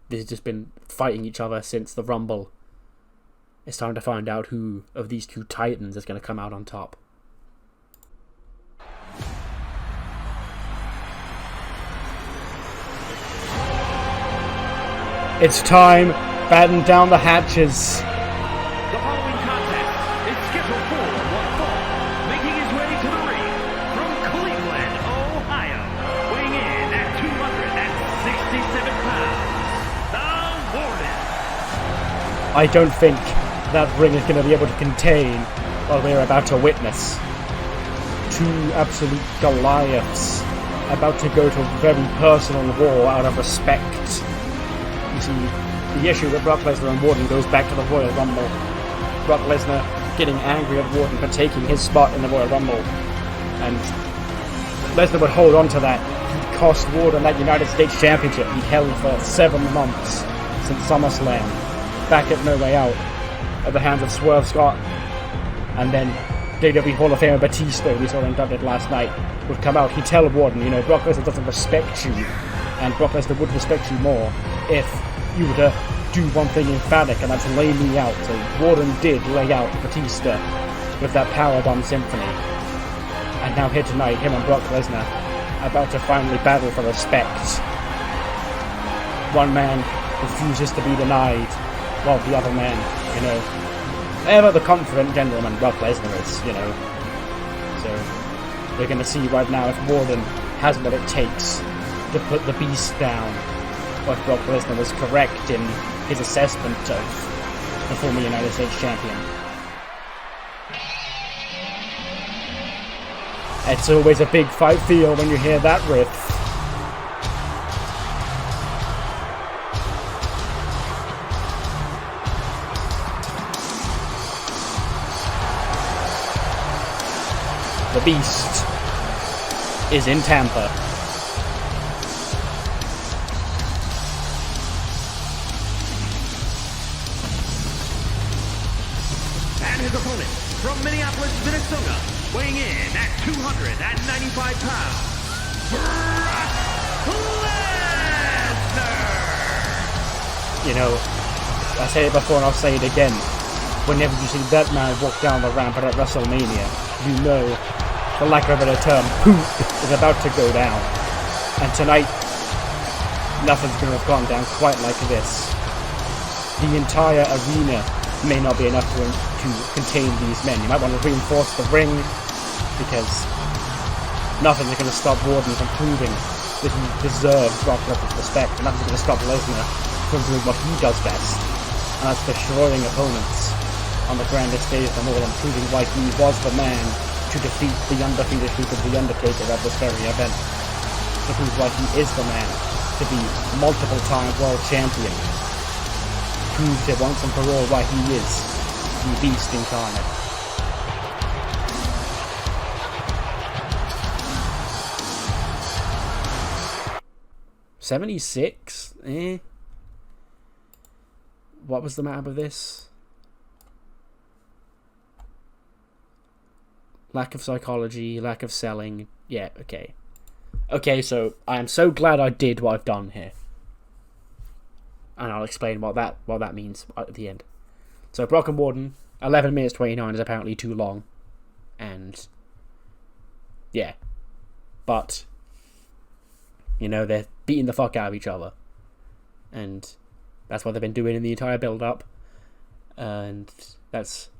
this has just been fighting each other since the Rumble. It's time to find out who of these two titans is going to come out on top. It's time, batten down the hatches. The following contest is scheduled for one fall. Making his way to the ring from Cleveland, Ohio, weighing in at 267 pounds, the Warden. I don't think that ring is going to be able to contain what we're about to witness. Two absolute Goliaths about to go to a very personal war out of respect. You see, the issue with Brock Lesnar and Warden goes back to the Royal Rumble. Brock Lesnar getting angry at Warden for taking his spot in the Royal Rumble. And Lesnar would hold on to that. He'd cost Warden that United States Championship he'd held for 7 months since SummerSlam. Back at No Way Out at the hands of Swerve Scott. And then WWE Hall of Famer Batista, we saw inducted last night, would come out. He'd tell Warden, you know, Brock Lesnar doesn't respect you, and Brock Lesnar would respect you more if you were to do one thing emphatic, and that's lay me out. So Warden did lay out Batista with that Powerbomb Symphony. And now here tonight, him and Brock Lesnar about to finally battle for respect. One man refuses to be denied, while the other man, you know, ever the confident gentleman Brock Lesnar is, you know. So we're going to see right now if Warden has what it takes to put the beast down, or if Brock Lesnar was correct in his assessment of the former United States Champion. It's always a big fight feel when you hear that riff. The Beast is in Tampa. And his opponent from Minneapolis, Minnesota, weighing in at 295 pounds, Brock Lesnar! You know, I said it before and I'll say it again. Whenever you see that man walk down the ramp at WrestleMania, you know, for lack of a better term, poop is about to go down. And tonight, nothing's going to have gone down quite like this. The entire arena may not be enough to contain these men. You might want to reinforce the ring, because nothing is going to stop Warden from proving that he deserves Brock Lesnar's respect, and nothing's going to stop Lesnar from doing what he does best, and that's destroying opponents on the grandest stage of them all, and proving why he was the man to defeat the undefeated Duke of the Undertaker at this very event. To prove why he is the man to be multiple-time world champion. Proved it once and for all why he is the Beast incarnate. $76? Eh? What was the matter with this? Lack of psychology, lack of selling. Yeah, okay. Okay, so I am so glad I did what I've done here. And I'll explain what that means at the end. So Brock and Warden, 11 minutes 29 is apparently too long. And yeah. But you know, they're beating the fuck out of each other. And that's what they've been doing in the entire build-up. And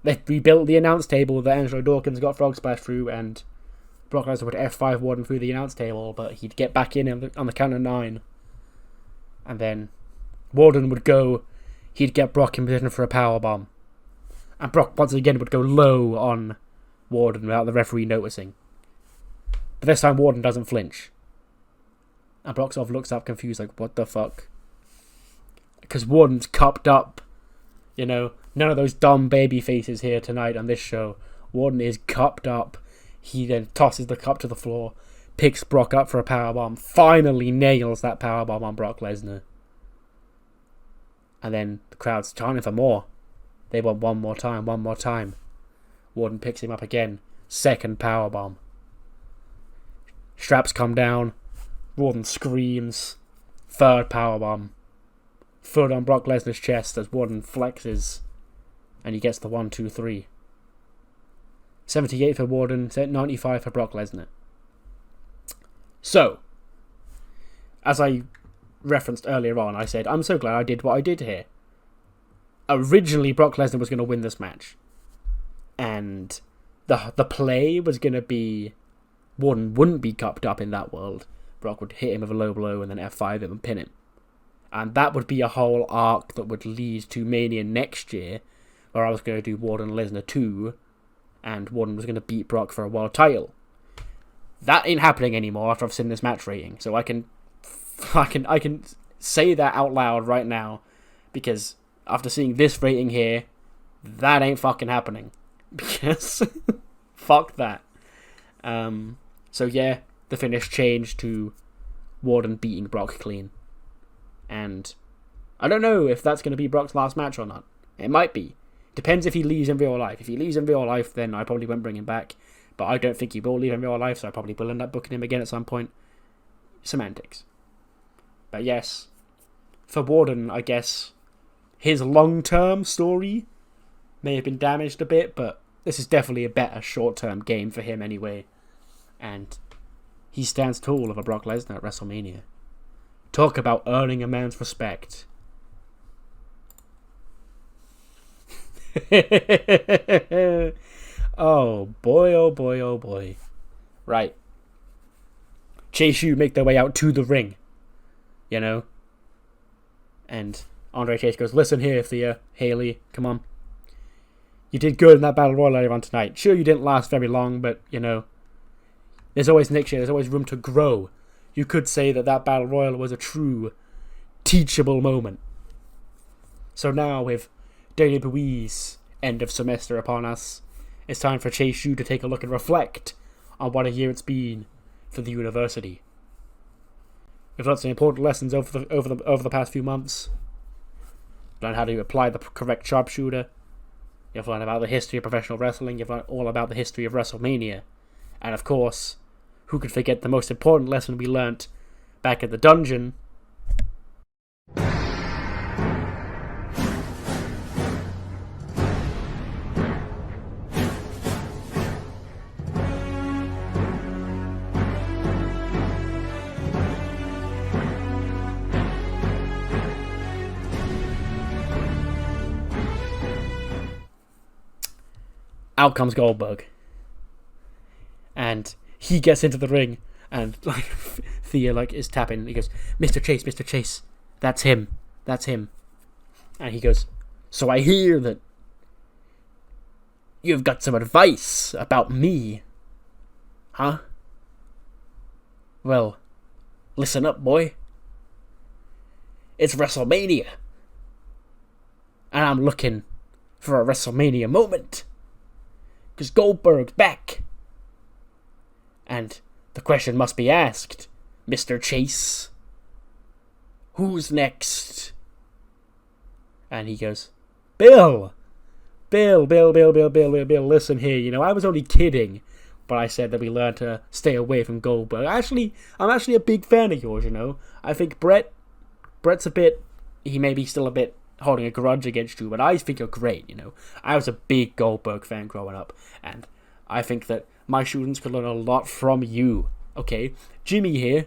they've rebuilt the announce table that Angelo Dawkins got Frog Splash through, and Brock Lesnar would F5 Warden through the announce table, but he'd get back in on the count of 9. And then Warden would go, he'd get Brock in position for a powerbomb. And Brock once again would go low on Warden without the referee noticing. But this time Warden doesn't flinch. And Brock sort of looks up confused, like, what the fuck? Because Warden's cupped up. You know, none of those dumb baby faces here tonight on this show. Warden is cupped up. He then tosses the cup to the floor, picks Brock up for a powerbomb, finally nails that powerbomb on Brock Lesnar. And then the crowd's chanting for more. They want one more time, one more time. Warden picks him up again. Second powerbomb. Straps come down. Warden screams. Third powerbomb. Foot on Brock Lesnar's chest as Warden flexes. And he gets the 1, 2, 3. 78 for Warden, 95 for Brock Lesnar. So, as I referenced earlier on, I said, I'm so glad I did what I did here. Originally, Brock Lesnar was going to win this match. And the play was going to be Warden wouldn't be cupped up in that world. Brock would hit him with a low blow and then F5 him and pin him. And that would be a whole arc that would lead to Mania next year, where I was going to do Warden Lesnar 2, and Warden was going to beat Brock for a world title. That ain't happening anymore after I've seen this match rating. So I can say that out loud right now, because after seeing this rating here, that ain't fucking happening. Because fuck that. So yeah, the finish changed to Warden beating Brock clean. And I don't know if that's going to be Brock's last match or not. It might be. Depends if he leaves in real life. If he leaves in real life, then I probably won't bring him back. But I don't think he will leave in real life, so I probably will end up booking him again at some point. Semantics. But yes, for Warden, I guess his long-term story may have been damaged a bit, but this is definitely a better short-term game for him anyway. And he stands tall over Brock Lesnar at WrestleMania. Talk about earning a man's respect. Oh boy, oh boy, oh boy. Right. Chase U make their way out to the ring. You know? And Andre Chase goes, listen here, Thea, Haley, come on. You did good in that Battle Royal earlier on tonight. Sure, you didn't last very long, but, you know, there's always next year, there's always room to grow. You could say that Battle Royal was a true teachable moment. So now, with WWE's end of semester upon us, it's time for Chase U to take a look and reflect on what a year it's been for the university. We've learned some important lessons over the past few months. Learned how to apply the correct sharpshooter. You've learned about the history of professional wrestling. You've learned all about the history of WrestleMania. And of course, who could forget the most important lesson we learnt back at the dungeon? Out comes Goldberg. And he gets into the ring, and like Thea is tapping, and he goes, Mr. Chase, that's him. And he goes, so I hear that you've got some advice about me. Huh? Well, listen up, boy. It's WrestleMania. And I'm looking for a WrestleMania moment. Because Goldberg's back. And the question must be asked, Mr. Chase. Who's next? And he goes, Bill, listen here, you know, I was only kidding, but I said that we learned to stay away from Goldberg. I'm actually a big fan of yours, you know. I think Brett's he may be still a bit holding a grudge against you, but I think you're great, you know. I was a big Goldberg fan growing up, and I think that my students could learn a lot from you, okay? Shane here,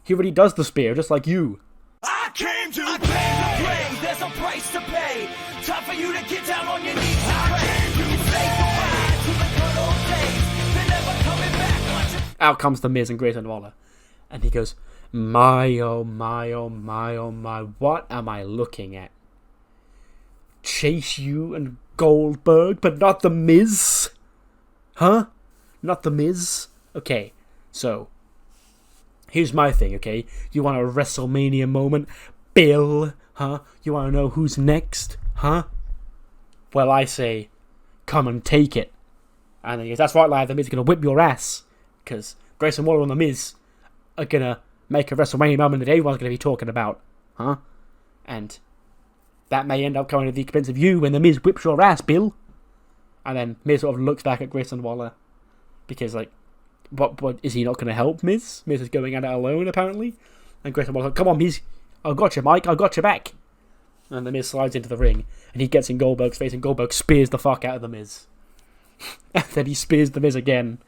he already does the spear, just like you. I came to play, there's a price to pay. Time for you to get down on your knees and pray. Say goodbye to the good old days. They're never coming back. Out comes the Miz and Grayson Waller, and he goes, my, oh my, oh my, oh my, what am I looking at? Chase U and Goldberg, but not the Miz? Huh? Not the Miz? Okay, so, here's my thing, okay? You want a WrestleMania moment? Bill? Huh? You want to know who's next? Huh? Well, I say, come and take it. And he goes, that's right, lad, the Miz is going to whip your ass. Because Grayson Waller and the Miz are going to make a WrestleMania moment that everyone's going to be talking about. Huh? And that may end up coming at the expense of you when the Miz whips your ass, Bill. And then Miz sort of looks back at Grayson Waller. Because, like, what is he not going to help Miz? Miz is going at it alone, apparently. And Grayson Waller's like, come on, Miz. I got you, Mike. I got you back. And the Miz slides into the ring. And he gets in Goldberg's face. And Goldberg spears the fuck out of the Miz. And then he spears the Miz again.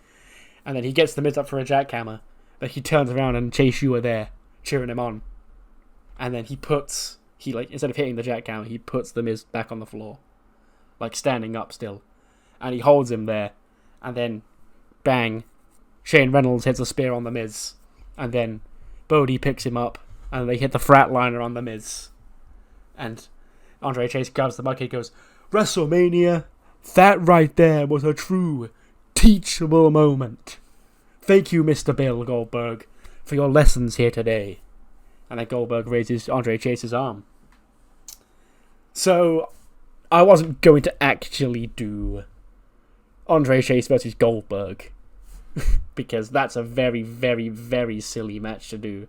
And then he gets the Miz up for a jackhammer. But he turns around and Chase U are there, cheering him on. And then instead of hitting the jackhammer, he puts the Miz back on the floor. Like, standing up still. And he holds him there. And then, bang, Shane Reynolds hits a spear on the Miz. And then Bodie picks him up. And they hit the Fratliner on the Miz. And Andre Chase grabs the bucket and goes, WrestleMania, that right there was a true teachable moment. Thank you, Mr. Bill Goldberg, for your lessons here today. And then Goldberg raises Andre Chase's arm. So, I wasn't going to actually do Andre Chase versus Goldberg. Because that's a very, very, very silly match to do.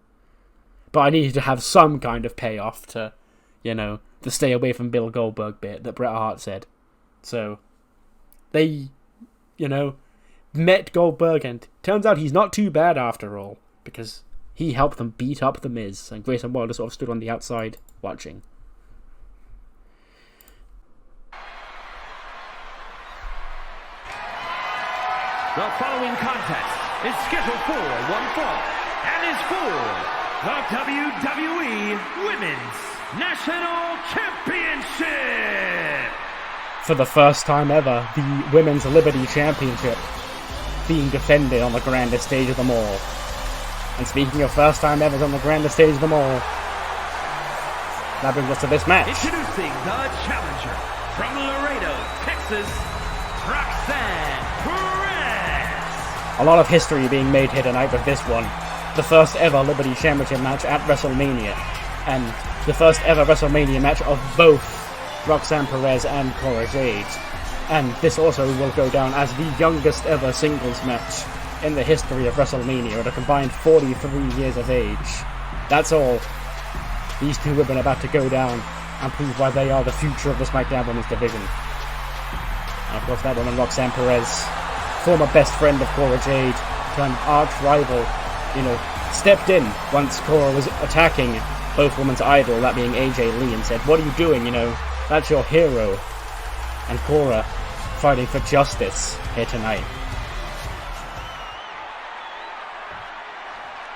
But I needed to have some kind of payoff to, the stay away from Bill Goldberg bit that Bret Hart said. So, they, met Goldberg, and turns out he's not too bad after all. Because he helped them beat up The Miz, and Grayson Waller sort of stood on the outside watching. The following contest is scheduled for one fall and is for the WWE Women's National Championship. For the first time ever, the Women's Liberty Championship being defended on the grandest stage of them all. And speaking of first time ever on the grandest stage of them all, that brings us to this match. Introducing the challenger from Laredo, Texas, Roxanne Perez. A lot of history being made here tonight with this one. The first ever Liberty Championship match at WrestleMania. And the first ever WrestleMania match of both Roxanne Perez and Cora Jade. And this also will go down as the youngest ever singles match in the history of WrestleMania at a combined 43 years of age. That's all. These two women are about to go down and prove why they are the future of the SmackDown Women's division. And of course that woman, Roxanne Perez, former best friend of Cora Jade, turned arch rival, stepped in once Cora was attacking both women's idol, that being AJ Lee, and said, "What are you doing, that's your hero." And Cora fighting for justice here tonight.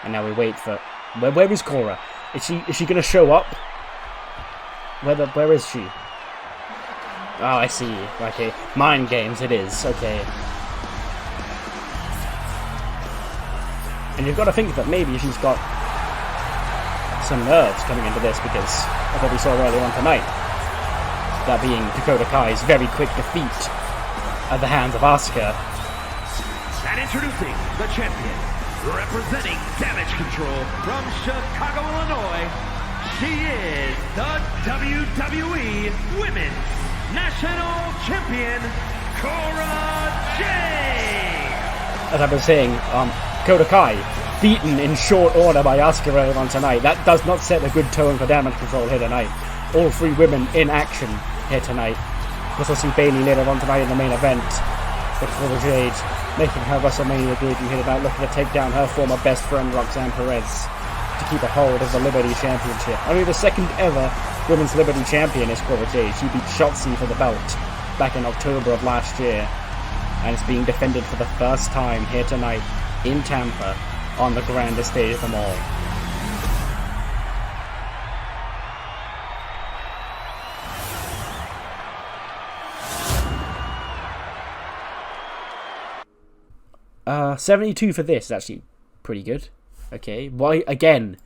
And now we wait for... Where is Cora? Is she gonna show up? Where is she? Oh, I see. Okay. Mind games it is. Okay. And you've got to think that maybe she's got some nerves coming into this because of what we saw earlier on tonight. That being Dakota Kai's very quick defeat at the hands of Asuka. And introducing the champion, representing Damage Control from Chicago, Illinois, she is the WWE Women's National Champion, Cora Jade. As I was saying, Dakota Kai beaten in short order by Asuka earlier on tonight. That does not set a good tone for Damage Control here tonight. All three women in action here tonight. We'll see Bayley later on tonight in the main event. But Cora Jade making her WrestleMania debut here tonight, looking to take down her former best friend Roxanne Perez to keep a hold of the Liberty Championship. Only the second ever Women's Liberty Champion is Cora Jade. She beat Shotzi for the belt back in October of last year. And it's being defended for the first time here tonight in Tampa on the grandest stage of them all. Uh, 72 for this is actually pretty good. Okay, why again?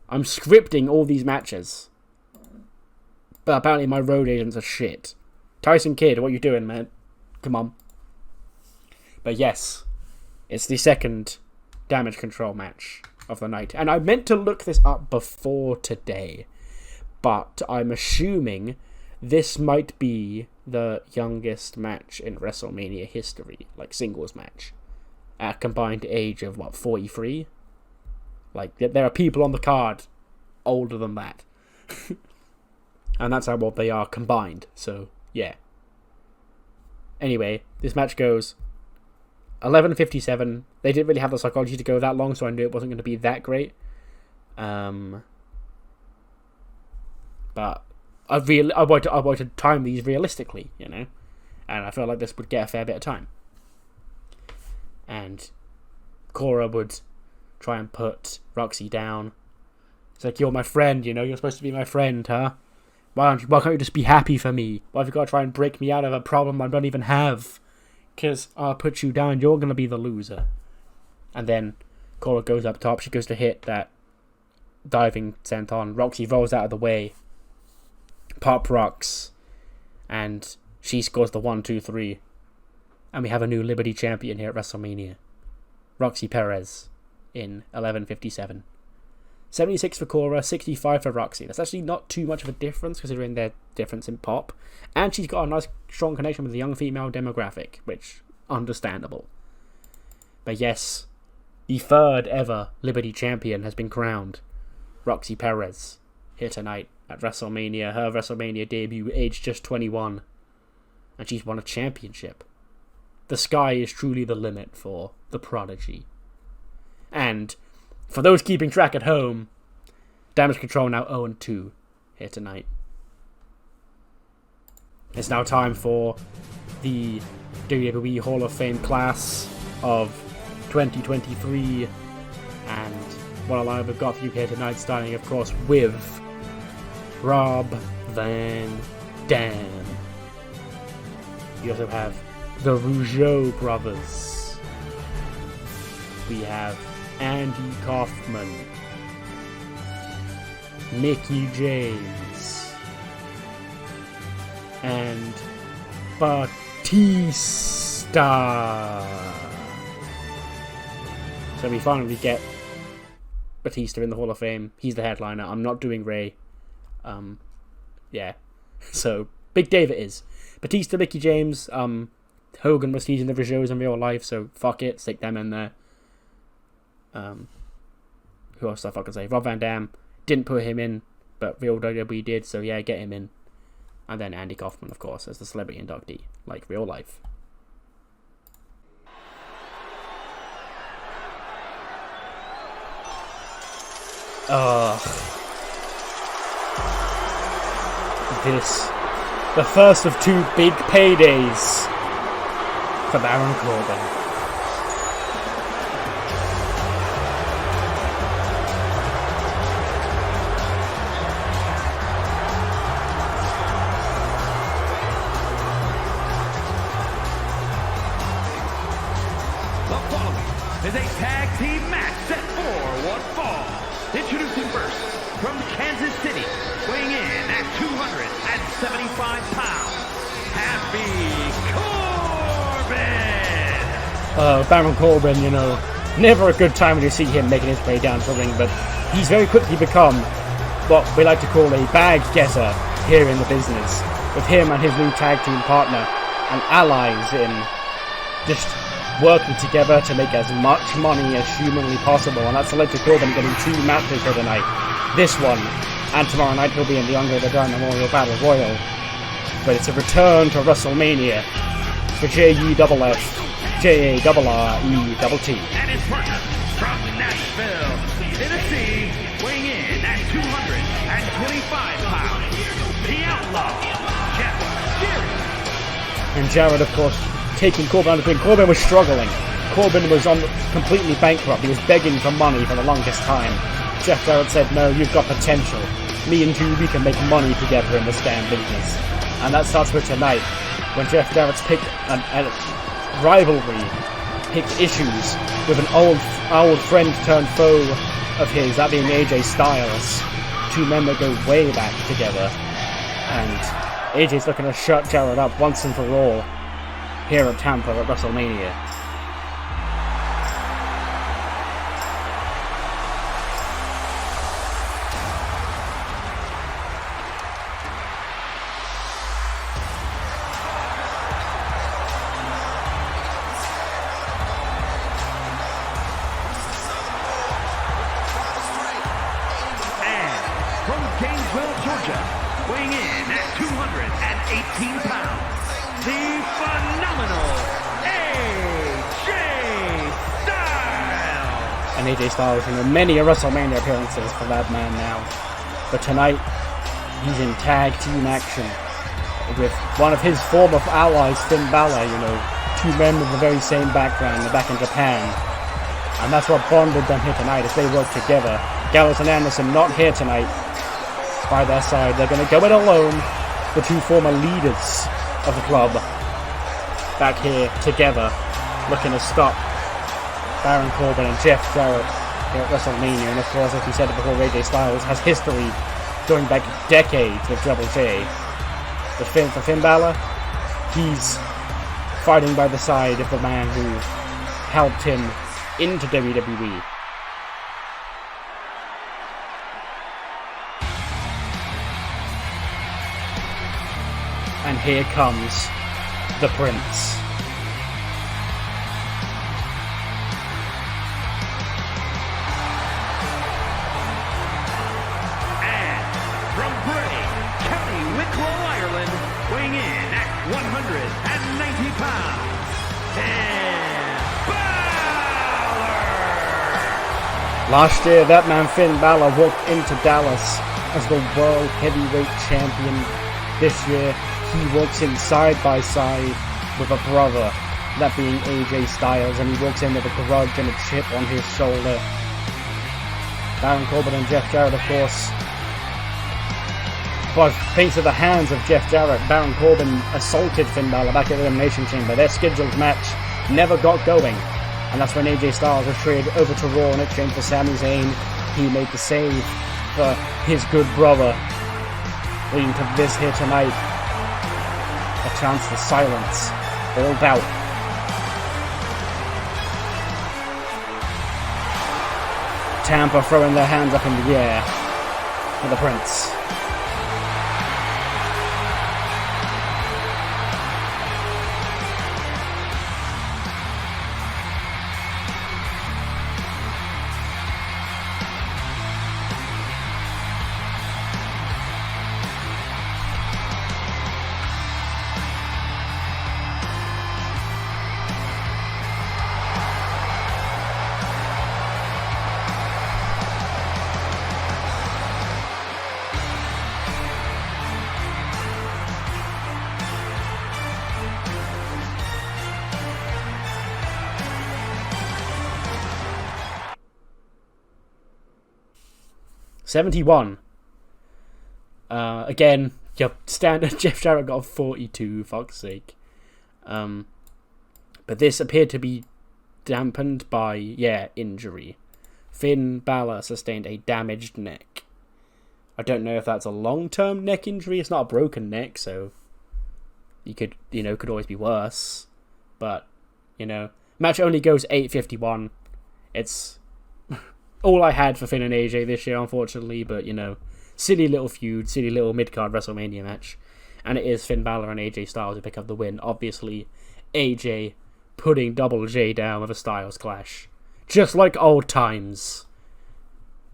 I'm scripting all these matches, but apparently my road agents are shit. Tyson Kidd, what you doing, man? Come on. But yes, it's the second Damage Control match of the night. And I meant to look this up before today, but I'm assuming this might be the youngest match in WrestleMania history, like singles match, at a combined age of, 43? Like, there are people on the card older than that. And that's how old they are combined, so, yeah. Anyway, this match goes 11:57. They didn't really have the psychology to go that long, so I knew it wasn't going to be that great. But I wanted to time these realistically, and I felt like this would get a fair bit of time. And Cora would try and put Roxy down. It's like, you're my friend, you're supposed to be my friend, huh? Why can't you just be happy for me? Why have you got to try and break me out of a problem I don't even have? Because I'll put you down, you're going to be the loser. And then Cora goes up top, she goes to hit that diving senton. Roxy rolls out of the way. Pop rocks. And she scores the 1, 2, 3. And we have a new Liberty champion here at WrestleMania. Roxy Perez in 11:57. 76 for Cora, 65 for Roxy. That's actually not too much of a difference considering their difference in pop. And she's got a nice, strong connection with the young female demographic, which, understandable. But yes, the third ever Liberty Champion has been crowned. Roxy Perez, here tonight at WrestleMania. Her WrestleMania debut, aged just 21. And she's won a championship. The sky is truly the limit for the Prodigy. And for those keeping track at home, Damage Control now 0-2 here tonight. It's now time for the WWE Hall of Fame class of 2023. And what a lineup we've got for you here tonight, starting, of course, with Rob Van Dam. You also have the Rougeau brothers. We have Andy Kaufman, Mickey James, and Batista. So we finally get Batista in the Hall of Fame. He's the headliner. I'm not doing Ray. Yeah. So, big day it is. Batista, Mickey James, Hogan was teasing the Rougeaus in real life, so fuck it, stick them in there. Who else the fuck I say? Rob Van Dam, didn't put him in, but real WWE did, so yeah, get him in. And then Andy Kaufman, of course, as the celebrity inductee, like real life. This, the first of two big paydays for Baron Corbin. The following is a tag team match set for one fall. Introducing first, from Kansas City, weighing in at 275 pounds, Happy Corbin! Baron Corbin, you know, never a good time when you see him making his way down to the ring, but he's very quickly become what we like to call a bag getter here in the business, with him and his new tag team partner and allies in just working together to make as much money as humanly possible, and that's led to Corbin getting 2 matches here tonight. This one, and tomorrow night he'll be in the Andre the Giant Memorial Battle Royal. But it's a return to WrestleMania for JUFF, JARRETT. And his partner from Nashville, Tennessee, weighing in at 225 pounds, the Outlaw, Jeff Jarrett. And Jarrett, of course, taking Corbin under the ring. Corbin was struggling. Corbin was completely bankrupt. He was begging for money for the longest time. Jeff Jarrett said, no, you've got potential. Me and you, we can make money together in this damn business. And that starts with tonight, when Jeff Jarrett's picked a rivalry, picked issues with an old friend turned foe of his, that being AJ Styles. 2 men that go way back together. And AJ's looking to shut Jarrett up once and for all here at Tampa at WrestleMania. Weighing in at 218 pounds, the phenomenal AJ Styles! And AJ Styles in many WrestleMania appearances for that man now. But tonight, he's in tag team action with one of his former allies, Finn Balor, you know, 2 men with the very same background, back in Japan. And that's what bonded them here tonight as they work together. Gallows and Anderson not here tonight. By their side, they're going to go it alone. The 2 former leaders of the club back here together, looking to stop Baron Corbin and Jeff Jarrett here at WrestleMania. And of course, as we said before, AJ Styles has history going back decades with Double J. But for Finn Balor, he's fighting by the side of the man who helped him into WWE. And here comes the Prince. Weighing in at 190 pounds, Finn Balor! Last year, that man Finn Balor walked into Dallas as the World Heavyweight Champion. This year, he walks in side by side with a brother, that being AJ Styles, and he walks in with a grudge and a chip on his shoulder. Baron Corbin and Jeff Jarrett, of course. But thanks to the hands of Jeff Jarrett, Baron Corbin assaulted Finn Balor back at the Elimination Chamber. Their scheduled match never got going. And that's when AJ Styles was traded over to Raw in exchange for Sami Zayn. He made the save for his good brother. Leading to this here tonight. A chance to silence all doubt. Tampa throwing their hands up in the air for the Prince. $71. Again, your standard Jeff Jarrett got 42, fuck's sake. But this appeared to be dampened by, injury. Finn Balor sustained a damaged neck. I don't know if that's a long-term neck injury. It's not a broken neck, so could always be worse. But, match only goes 8:51. It's all I had for Finn and AJ this year, unfortunately, but, silly little feud, silly little mid-card WrestleMania match. And it is Finn Balor and AJ Styles who pick up the win. Obviously, AJ putting Double J down with a Styles clash. Just like old times.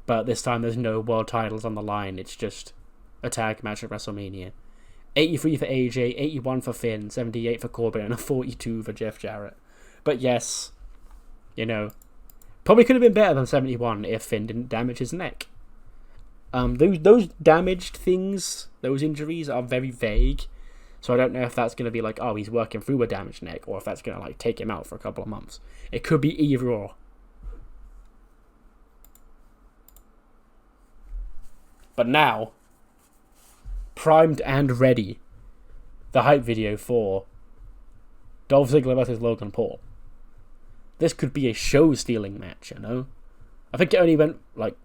But this time there's no world titles on the line, it's just a tag match at WrestleMania. 83 for AJ, 81 for Finn, 78 for Corbin, and a 42 for Jeff Jarrett. But yes, probably could have been better than 71 if Finn didn't damage his neck. Those damaged things, those injuries are very vague. So I don't know if that's going to be like, oh, he's working through a damaged neck, or if that's going to take him out for a couple of months. It could be either or. But now, primed and ready, the hype video for Dolph Ziggler versus Logan Paul. This could be a show-stealing match, I think it only went,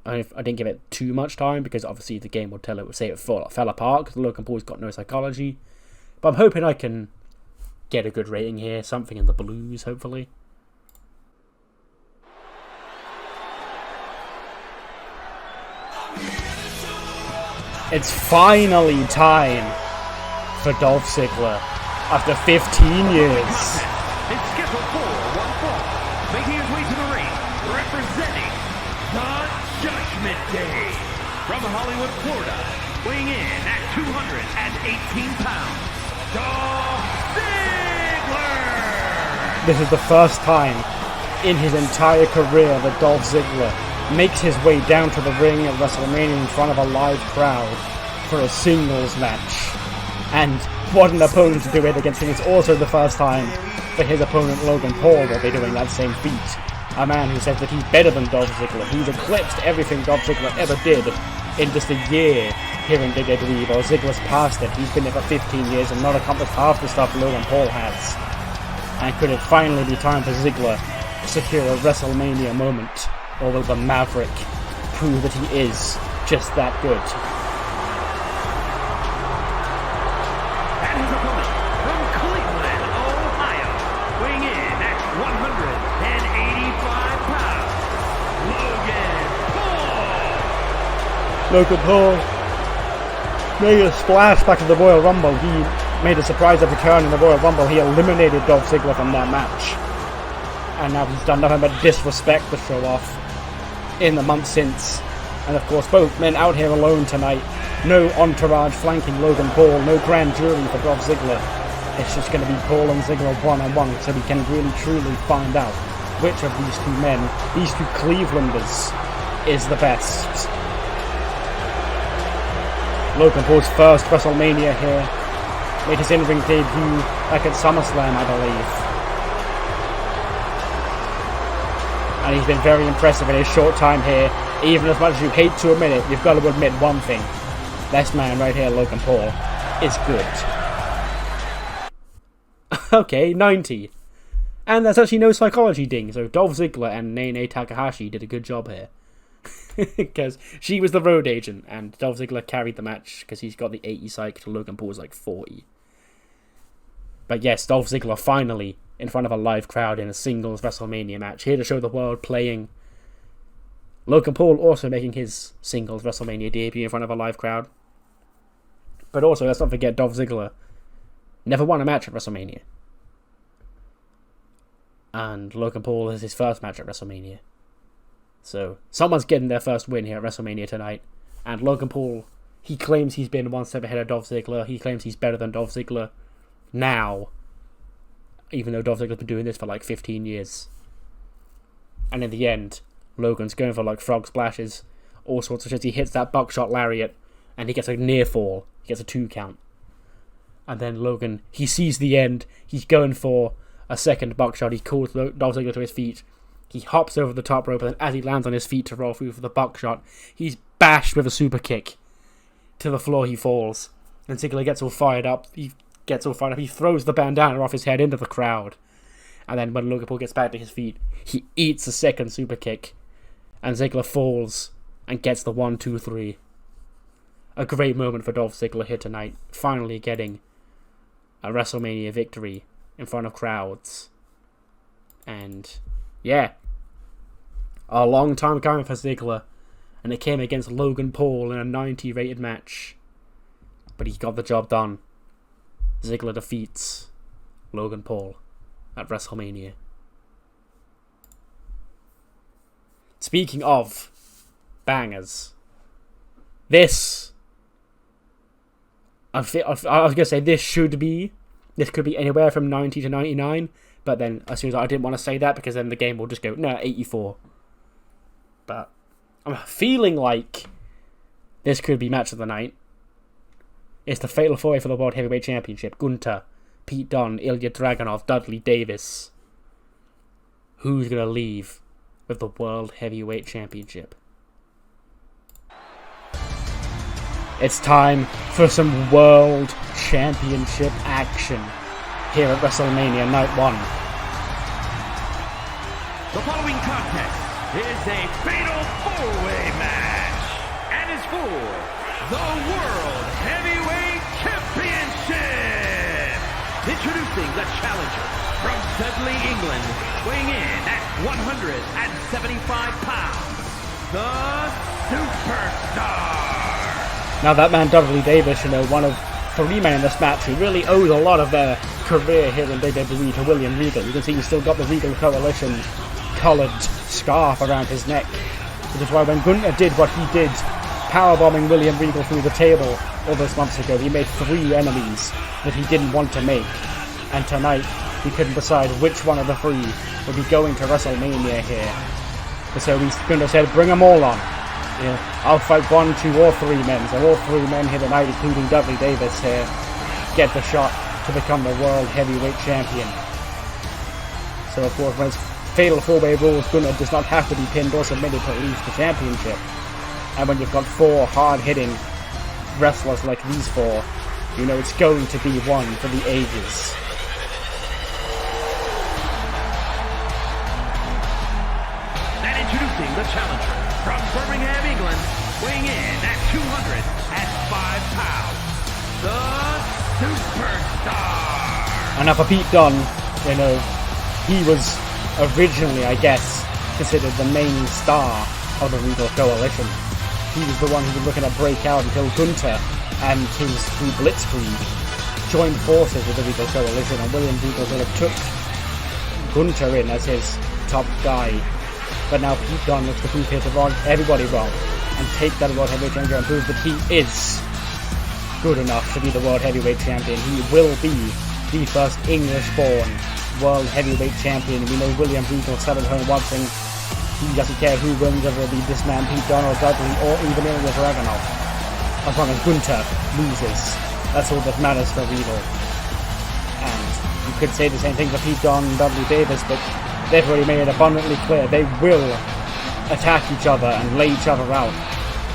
I didn't give it too much time, because obviously the game would say it fell apart, because Logan Paul's got no psychology. But I'm hoping I can get a good rating here, something in the blues, hopefully. It's finally time for Dolph Ziggler, after 15 years. It's scheduled for one fall, making his way to the ring, representing the Judgment Day. From Hollywood, Florida, weighing in at 218 pounds, Dolph Ziggler! This is the first time in his entire career that Dolph Ziggler makes his way down to the ring at WrestleMania in front of a live crowd for a singles match. And what an opponent to do it against him. It's also the first time that his opponent Logan Paul will be doing that same feat. A man who says that he's better than Dolph Ziggler. He's eclipsed everything Dolph Ziggler ever did in just a year here in WWE, while Ziggler's past it. He's been there for 15 years and not accomplished half the stuff Logan Paul has. And could it finally be time for Ziggler to secure a WrestleMania moment? Or will the Maverick prove that he is just that good? And his opponent from Cleveland, Ohio, weighing in at 185 Logan Paul made a splash back in the Royal Rumble. He made a surprise return in the Royal Rumble. He eliminated Dolph Ziggler from that match. And now he's done nothing but disrespect the show off in the months since. And of course, both men out here alone tonight. No entourage flanking Logan Paul. No grand jury for Dolph Ziggler. It's just going to be Paul and Ziggler one-on-one, so we can really truly find out which of these two men, these two Clevelanders, is the best. Logan Paul's first WrestleMania here. Made his in-ring debut back at SummerSlam, I believe. And he's been very impressive in his short time here. Even as much as you hate to admit it, you've got to admit one thing. This man right here, Logan Paul, is good. Okay, 90. And there's actually no psychology ding, so Dolph Ziggler and Nene Takahashi did a good job here. Because she was the road agent, and Dolph Ziggler carried the match because he's got the 80 psych to Logan Paul's like 40. But yes, Dolph Ziggler finally in front of a live crowd in a singles WrestleMania match, here to show the world playing. Logan Paul also making his singles WrestleMania debut in front of a live crowd. But also, let's not forget, Dolph Ziggler never won a match at WrestleMania. And Logan Paul is his first match at WrestleMania. So, someone's getting their first win here at WrestleMania tonight. And Logan Paul, he claims he's been one step ahead of Dolph Ziggler. He claims he's better than Dolph Ziggler now. Even though Dolph Ziggler's been doing this for like 15 years. And in the end, Logan's going for like frog splashes, all sorts of shit. He hits that buckshot lariat, and he gets a near fall. He gets a 2 count. And then Logan, he sees the end. He's going for a second buckshot. He calls Dolph Ziggler to his feet. He hops over the top rope, and then as he lands on his feet to roll through for the buckshot, he's bashed with a super kick. To the floor he falls. And Ziggler gets all fired up. He throws the bandana off his head into the crowd. And then when Logan Paul gets back to his feet, he eats a second super kick. And Ziggler falls and gets the 1, 2, 3. A great moment for Dolph Ziggler here tonight. Finally getting a WrestleMania victory in front of crowds. And yeah, a long time coming for Ziggler. And it came against Logan Paul in a 90 rated match. But he got the job done. Ziggler defeats Logan Paul at WrestleMania. Speaking of bangers, this I was gonna say this could be anywhere from 90 to 99, but then as soon as I didn't want to say that because then the game will just go 84. But I'm feeling like this could be match of the night. It's the Fatal 4-Way for the World Heavyweight Championship. Gunther, Pete Dunne, Ilja Dragunov, Dudley Davis. Who's going to leave with the World Heavyweight Championship? It's time for some World Championship action here at WrestleMania Night 1. The following contest is a Fatal 4-Way match and is for the World Heavyweight Championship. Introducing the challenger from Dudley, England, weighing in at 175 pounds, the Superstar. Now that man Dudley Davis, one of 3 men in this match who really owes a lot of their career here in WWE to William Regal. You can see he's still got the Regal Coalition coloured scarf around his neck. Which is why when Gunther did what he did, powerbombing William Regal through the table all those months ago, he made 3 enemies that he didn't want to make. And tonight, he couldn't decide which one of the 3 would be going to WrestleMania here. And so Gunther said, bring them all on. I'll fight 1, 2, or 3 men. So all 3 men here tonight, including Dudley Davis here, get the shot to become the World Heavyweight Champion. So of course, when it's Fatal 4-Way rules, Gunther does not have to be pinned or submitted to lose the championship. And when you've got 4 hard-hitting wrestlers like these 4, it's going to be one for the ages. And introducing the challenger from Birmingham, England, weighing in at 205 pounds, the Superstar. And now for Pete Dunne, he was originally, I guess, considered the main star of the Regal Coalition. he was the one who was looking to break out until Gunther and his crew Blitzkrieg joined forces with the Regal Coalition, and William Regal sort of took Gunther in as his top guy. But now Pete Dunne looks to prove here to wrong everybody wrong and take that World Heavyweight Championship and prove that he is good enough to be the World Heavyweight Champion. He will be the first English-born World Heavyweight Champion. We know William Regal sat at home watching. He doesn't care who wins, whether it be this man, Pete Dunne, or Dudley, or even Ilja Dragunov. As long as Gunther loses, that's all that matters for Regal. And you could say the same thing for Pete Dunne and Dudley Davis, but they've already made it abundantly clear they will attack each other and lay each other out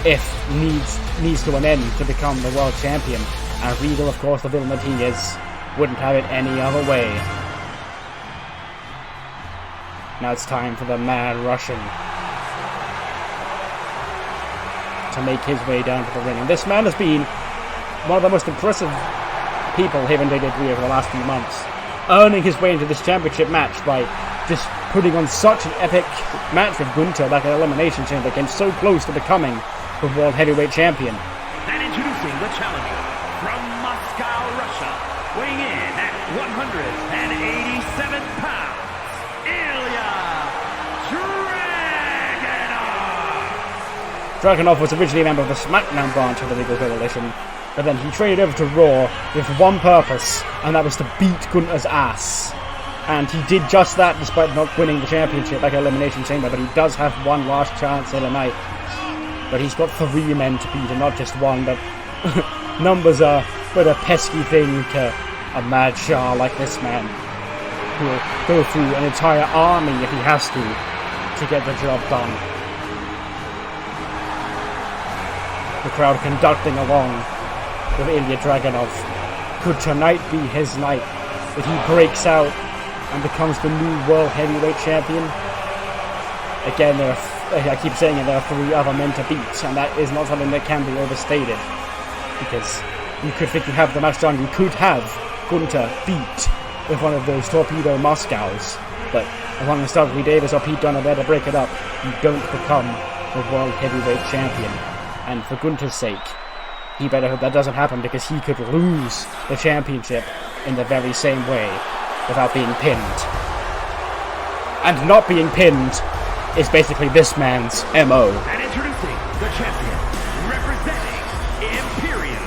if needs to an end to become the world champion. And Regal, of course, the villain that he is, wouldn't have it any other way. Now it's time for the Mad Russian to make his way down to the ring. And this man has been one of the most impressive people here in WWE over the last few months, earning his way into this championship match by just putting on such an epic match with Gunther, like an Elimination Chamber, came so close to becoming the World Heavyweight Champion. And introducing the challenger from Moscow, Russia, weighing in at 187 pounds, Ilja Dragunov. Dragunov was originally a member of the SmackDown branch of the Regal Coalition, but then he traded over to Raw with one purpose, and that was to beat Gunther's ass. And he did just that despite not winning the championship like Elimination Chamber, but he does have one last chance here tonight. But he's got 3 men to beat and not just one, but numbers are but a pesky thing to a mad Shah like this man, who will go through an entire army if he has to get the job done. The crowd conducting along with Ilja Dragunov. Could tonight be his night that he breaks out and becomes the new World Heavyweight Champion? Again, I keep saying it, there are 3 other men to beat, and that is not something that can be overstated. Because you could think you have the match done, you could have Gunther beat with one of those torpedo Moscows, but as long as Dudley Davis or Pete Dunne are there to break it up, you don't become the World Heavyweight Champion. And for Gunther's sake, he better hope that doesn't happen, because he could lose the championship in the very same way without being pinned. And not being pinned is basically this man's MO. And introducing the champion, representing Imperium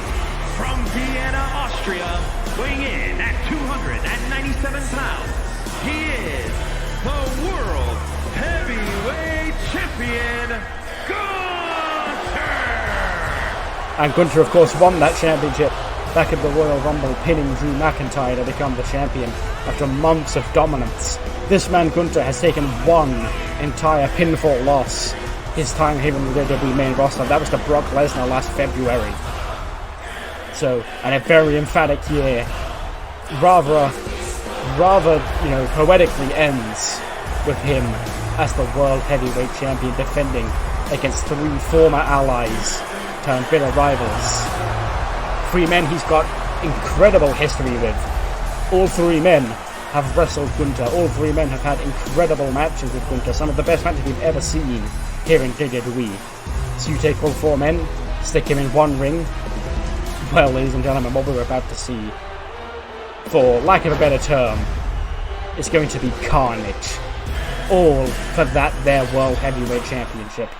from Vienna, Austria, weighing in at 297 pounds. He is the World Heavyweight Champion, Gunther! And Gunther, of course, won that championship back at the Royal Rumble, pinning Drew McIntyre to become the champion after months of dominance. This man, Gunther, has taken one entire pinfall loss his time here in the WWE main roster. That was to Brock Lesnar last February. So, and a very emphatic year. Rather, poetically ends with him as the World Heavyweight Champion, defending against 3 former allies turned bitter rivals. 3 men he's got incredible history with. All 3 men have wrestled Gunther. All 3 men have had incredible matches with Gunther. Some of the best matches we've ever seen here in WWE. So you take all 4 men, stick him in one ring. Well, ladies and gentlemen, what we're about to see, for lack of a better term, is going to be carnage. All for their World Heavyweight Championship.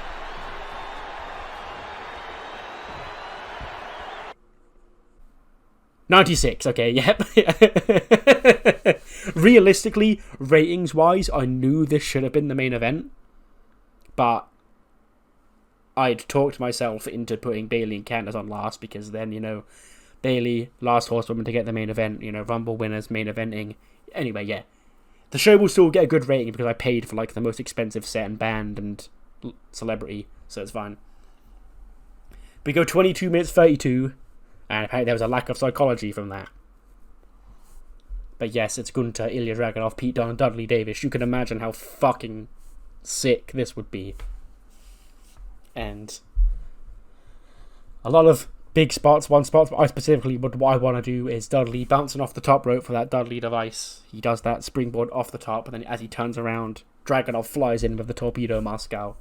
$96, okay, yep. Realistically, ratings-wise, I knew this should have been the main event, but I'd talked myself into putting Bayley and Candice on last, because then, Bayley, last horsewoman to get the main event, Rumble winners, main eventing. Anyway, yeah. The show will still get a good rating because I paid for, the most expensive set and band and celebrity, so it's fine. We go 22 minutes 32. And apparently there was a lack of psychology from that. But yes, it's Gunther, Ilja Dragunov, Pete Dunne, and Dudley Davis. You can imagine how fucking sick this would be. And a lot of big spots, one spot I specifically, what I want to do is Dudley bouncing off the top rope for that Dudley device. He does that springboard off the top, and then as he turns around, Dragunov flies in with the torpedo Moscow.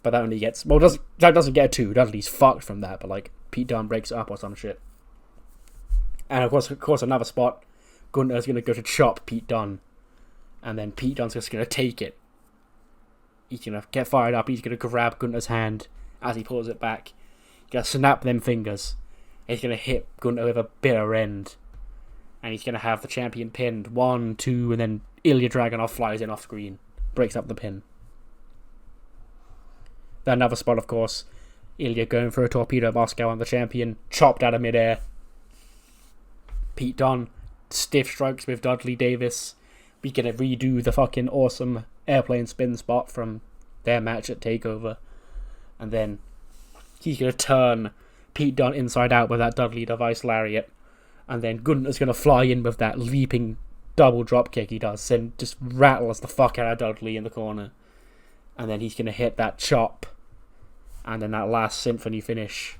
But that only gets... Well, that doesn't get a 2. Dudley's fucked from that, but, like, Pete Dunne breaks it up or some shit. And, of course, another spot, Gunther's going to go to chop Pete Dunne. And then Pete Dunne's just going to take it. He's going to get fired up. He's going to grab Gunther's hand as he pulls it back. He's going to snap them fingers. He's going to hit Gunther with a bitter end. And he's going to have the champion pinned. 1, 2, and then Ilja Dragunov flies in off screen. Breaks up the pin. Then another spot, of course. Ilja going for a torpedo Moscow on the champion. Chopped out of midair. Pete Dunne stiff strikes with Dudley Davis. We get to redo the fucking awesome airplane spin spot from their match at TakeOver. And then he's going to turn Pete Dunne inside out with that Dudley device lariat. And then Gunther's going to fly in with that leaping double drop kick he does. And just rattles the fuck out of Dudley in the corner. And then he's going to hit that chop. And then that last symphony finish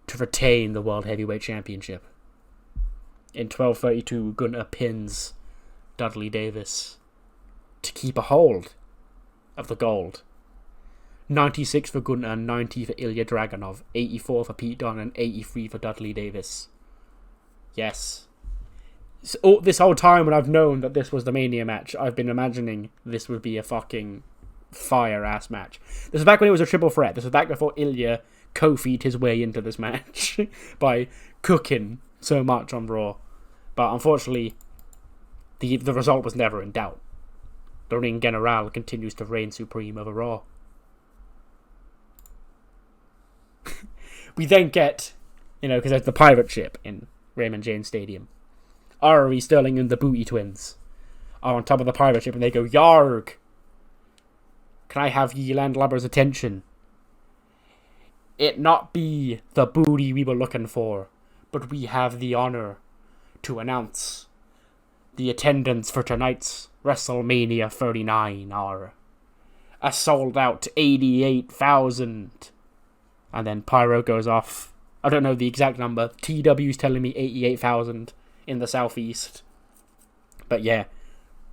to retain the World Heavyweight Championship. In 12:32, Gunther pins Dudley Davis to keep a hold of the gold. 96 for Gunther, 90 for Ilja Dragunov, 84 for Pete Dunne, and 83 for Dudley Davis. Yes. So, this whole time when I've known that this was the Mania match, I've been imagining this would be a fucking fire-ass match. This was back when it was a triple threat. This was back before Ilja Kofi'd his way into this match by cooking so much on Raw. But unfortunately, the result was never in doubt. The Ring General continues to reign supreme over Raw. We then get, because there's the pirate ship in Raymond James Stadium. Ari Sterling and the Booty Twins are on top of the pirate ship and they go, "Yarg! Can I have ye landlubber's attention? It not be the booty we were looking for, but we have the honor to announce the attendance for tonight's WrestleMania 39 are a sold-out 88,000. And then Pyro goes off. I don't know the exact number. TEW's telling me 88,000 in the southeast. But yeah,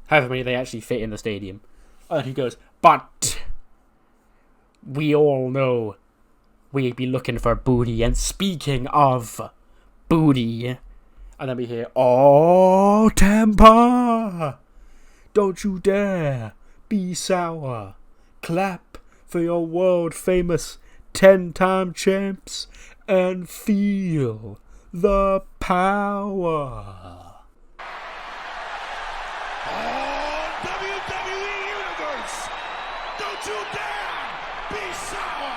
however many they actually fit in the stadium. And he goes, "But we all know we'd be looking for booty. And speaking of booty..." And then we hear, "Oh, Tampa! Don't you dare be sour. Clap for your world-famous 10-time champs and feel the power." Oh, WWE Universe! Don't you dare be sour!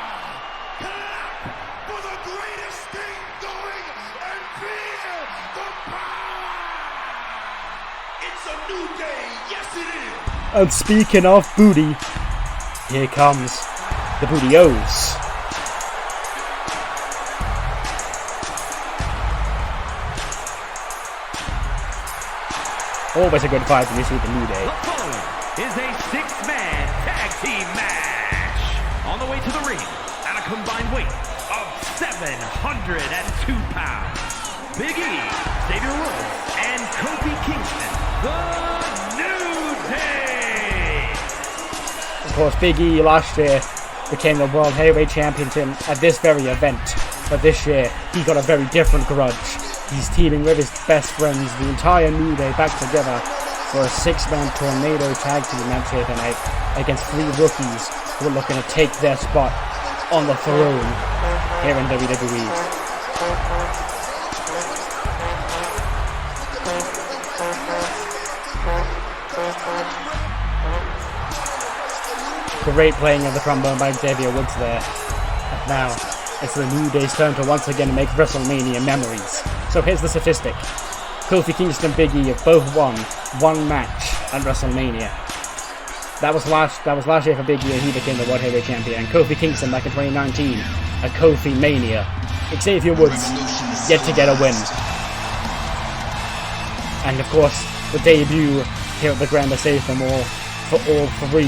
Clap for the greatest thing going and feel the power! It's a new day, yes it is! And speaking of booty, here comes the Booty-O's. Always a good fight when you see the New Day. The following is a 6-man tag team match. On the way to the ring, at a combined weight of 702 pounds. Big E, Xavier Woods, and Kofi Kingston, the New Day. Of course, Big E last year became the World Heavyweight Champion at this very event. But this year, he got a very different grudge. He's teaming with his best friends, the entire New Day, back together for a 6-man tornado tag team match here tonight against 3 rookies who are looking to take their spot on the throne here in WWE. Great playing of the trombone by Xavier Woods there. And now, it's the New Day's turn to once again make WrestleMania memories. So here's the statistic. Kofi Kingston and Big E have both won 1 match at WrestleMania. That was last year for Big E, and he became the World Heavyweight Champion. And Kofi Kingston back in 2019, a Kofi Mania. Xavier Woods yet to get a win. And of course, the debut here at the Grand Save for more for all 3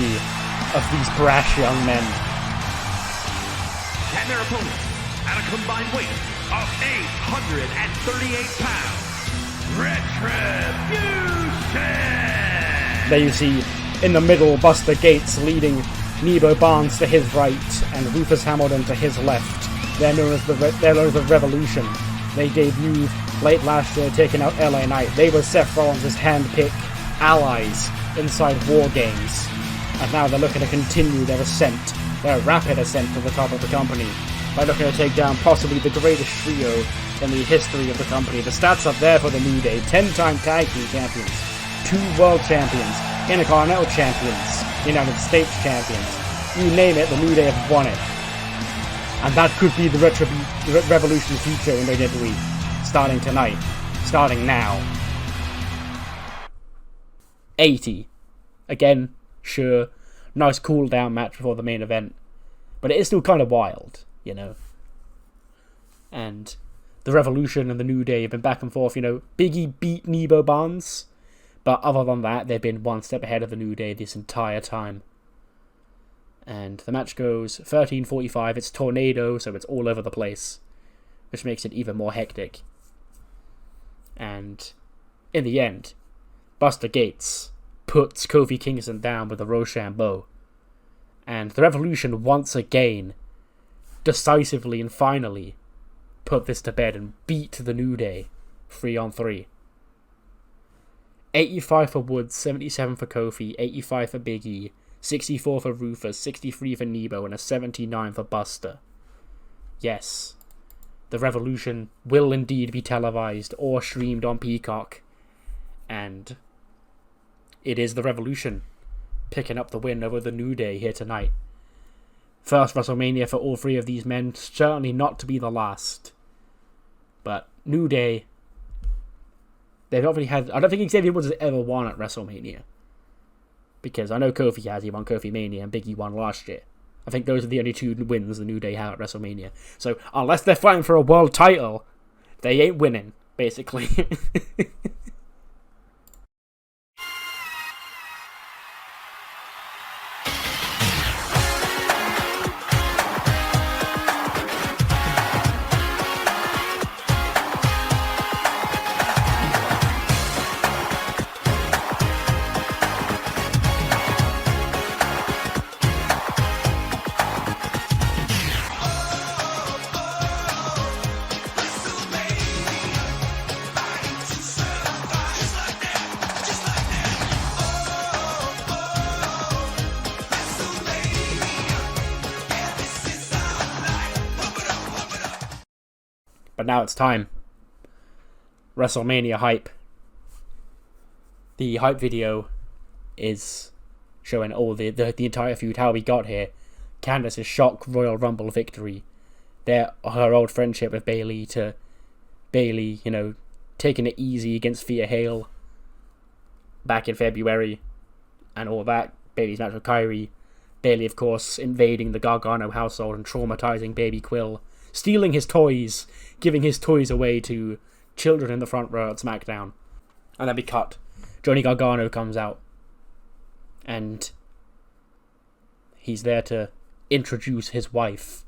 of these brash young men. And their opponents, at a combined weight of 838 pounds, Retribution! There you see, in the middle, Buster Gates leading Nebo Barnes to his right, and Rufus Hamilton to his left. They're known as the Revolution. They debuted late last year, taking out LA Knight. They were Seth Rollins' hand-picked allies inside War Games, and now they're looking to continue their ascent, their rapid ascent to the top of the company, by looking to take down possibly the greatest trio in the history of the company. The stats up there for the New Day: 10-time tag team champions, 2 world champions, Intercontinental champions, United States champions. You name it, the New Day have won it. And that could be the Revolution's future in WWE. Starting tonight. Starting now. 80. Again, sure, nice cool down match before the main event. But it is still kind of wild, you know. And the Revolution and the New Day have been back and forth, you know. Biggie beat Nebo Barnes. But other than that, they've been one step ahead of the New Day this entire time. And the match goes 13:45. It's Tornado, so it's all over the place, which makes it even more hectic. And in the end, Buster Gates puts Kofi Kingston down with a Rochambeau. And the Revolution once again, decisively and finally, put this to bed and beat the New Day 3-on-3. 85 for Woods, 77 for Kofi, 85 for Big E, 64 for Rufus, 63 for Nebo, and a 79 for Buster. Yes, the Revolution will indeed be televised or streamed on Peacock, and it is the Revolution picking up the win over the New Day here tonight. First WrestleMania for all three of these men, certainly not to be the last. But New Day, they've not really had... I don't think Xavier Woods has ever won at WrestleMania. Because I know Kofi has. He won Kofi Mania and Big E won last year. I think those are the only 2 wins the New Day have at WrestleMania. So unless they're fighting for a world title, they ain't winning, basically. But now it's time. WrestleMania hype. The hype video is showing all the entire feud, how we got here. Candice's shock Royal Rumble victory. Her old friendship with Bayley to Bayley, you know, taking it easy against Thea Hale back in February and all that. Bayley's match with Kyrie. Bayley, of course, invading the Gargano household and traumatizing Baby Quill. Stealing his toys, giving his toys away to children in the front row at SmackDown. And then we cut. Johnny Gargano comes out. And he's there to introduce his wife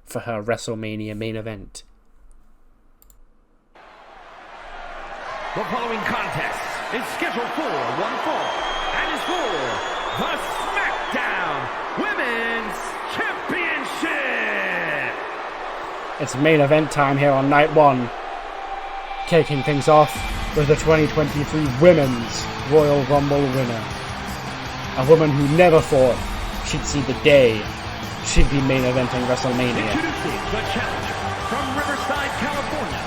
for her WrestleMania main event. The following contest is scheduled for one fall and is for the SmackDown Women's Championship! It's main event time here on night 1. Kicking things off with the 2023 Women's Royal Rumble winner. A woman who never thought she'd see the day she'd be main eventing WrestleMania. Introducing the challenger from Riverside, California,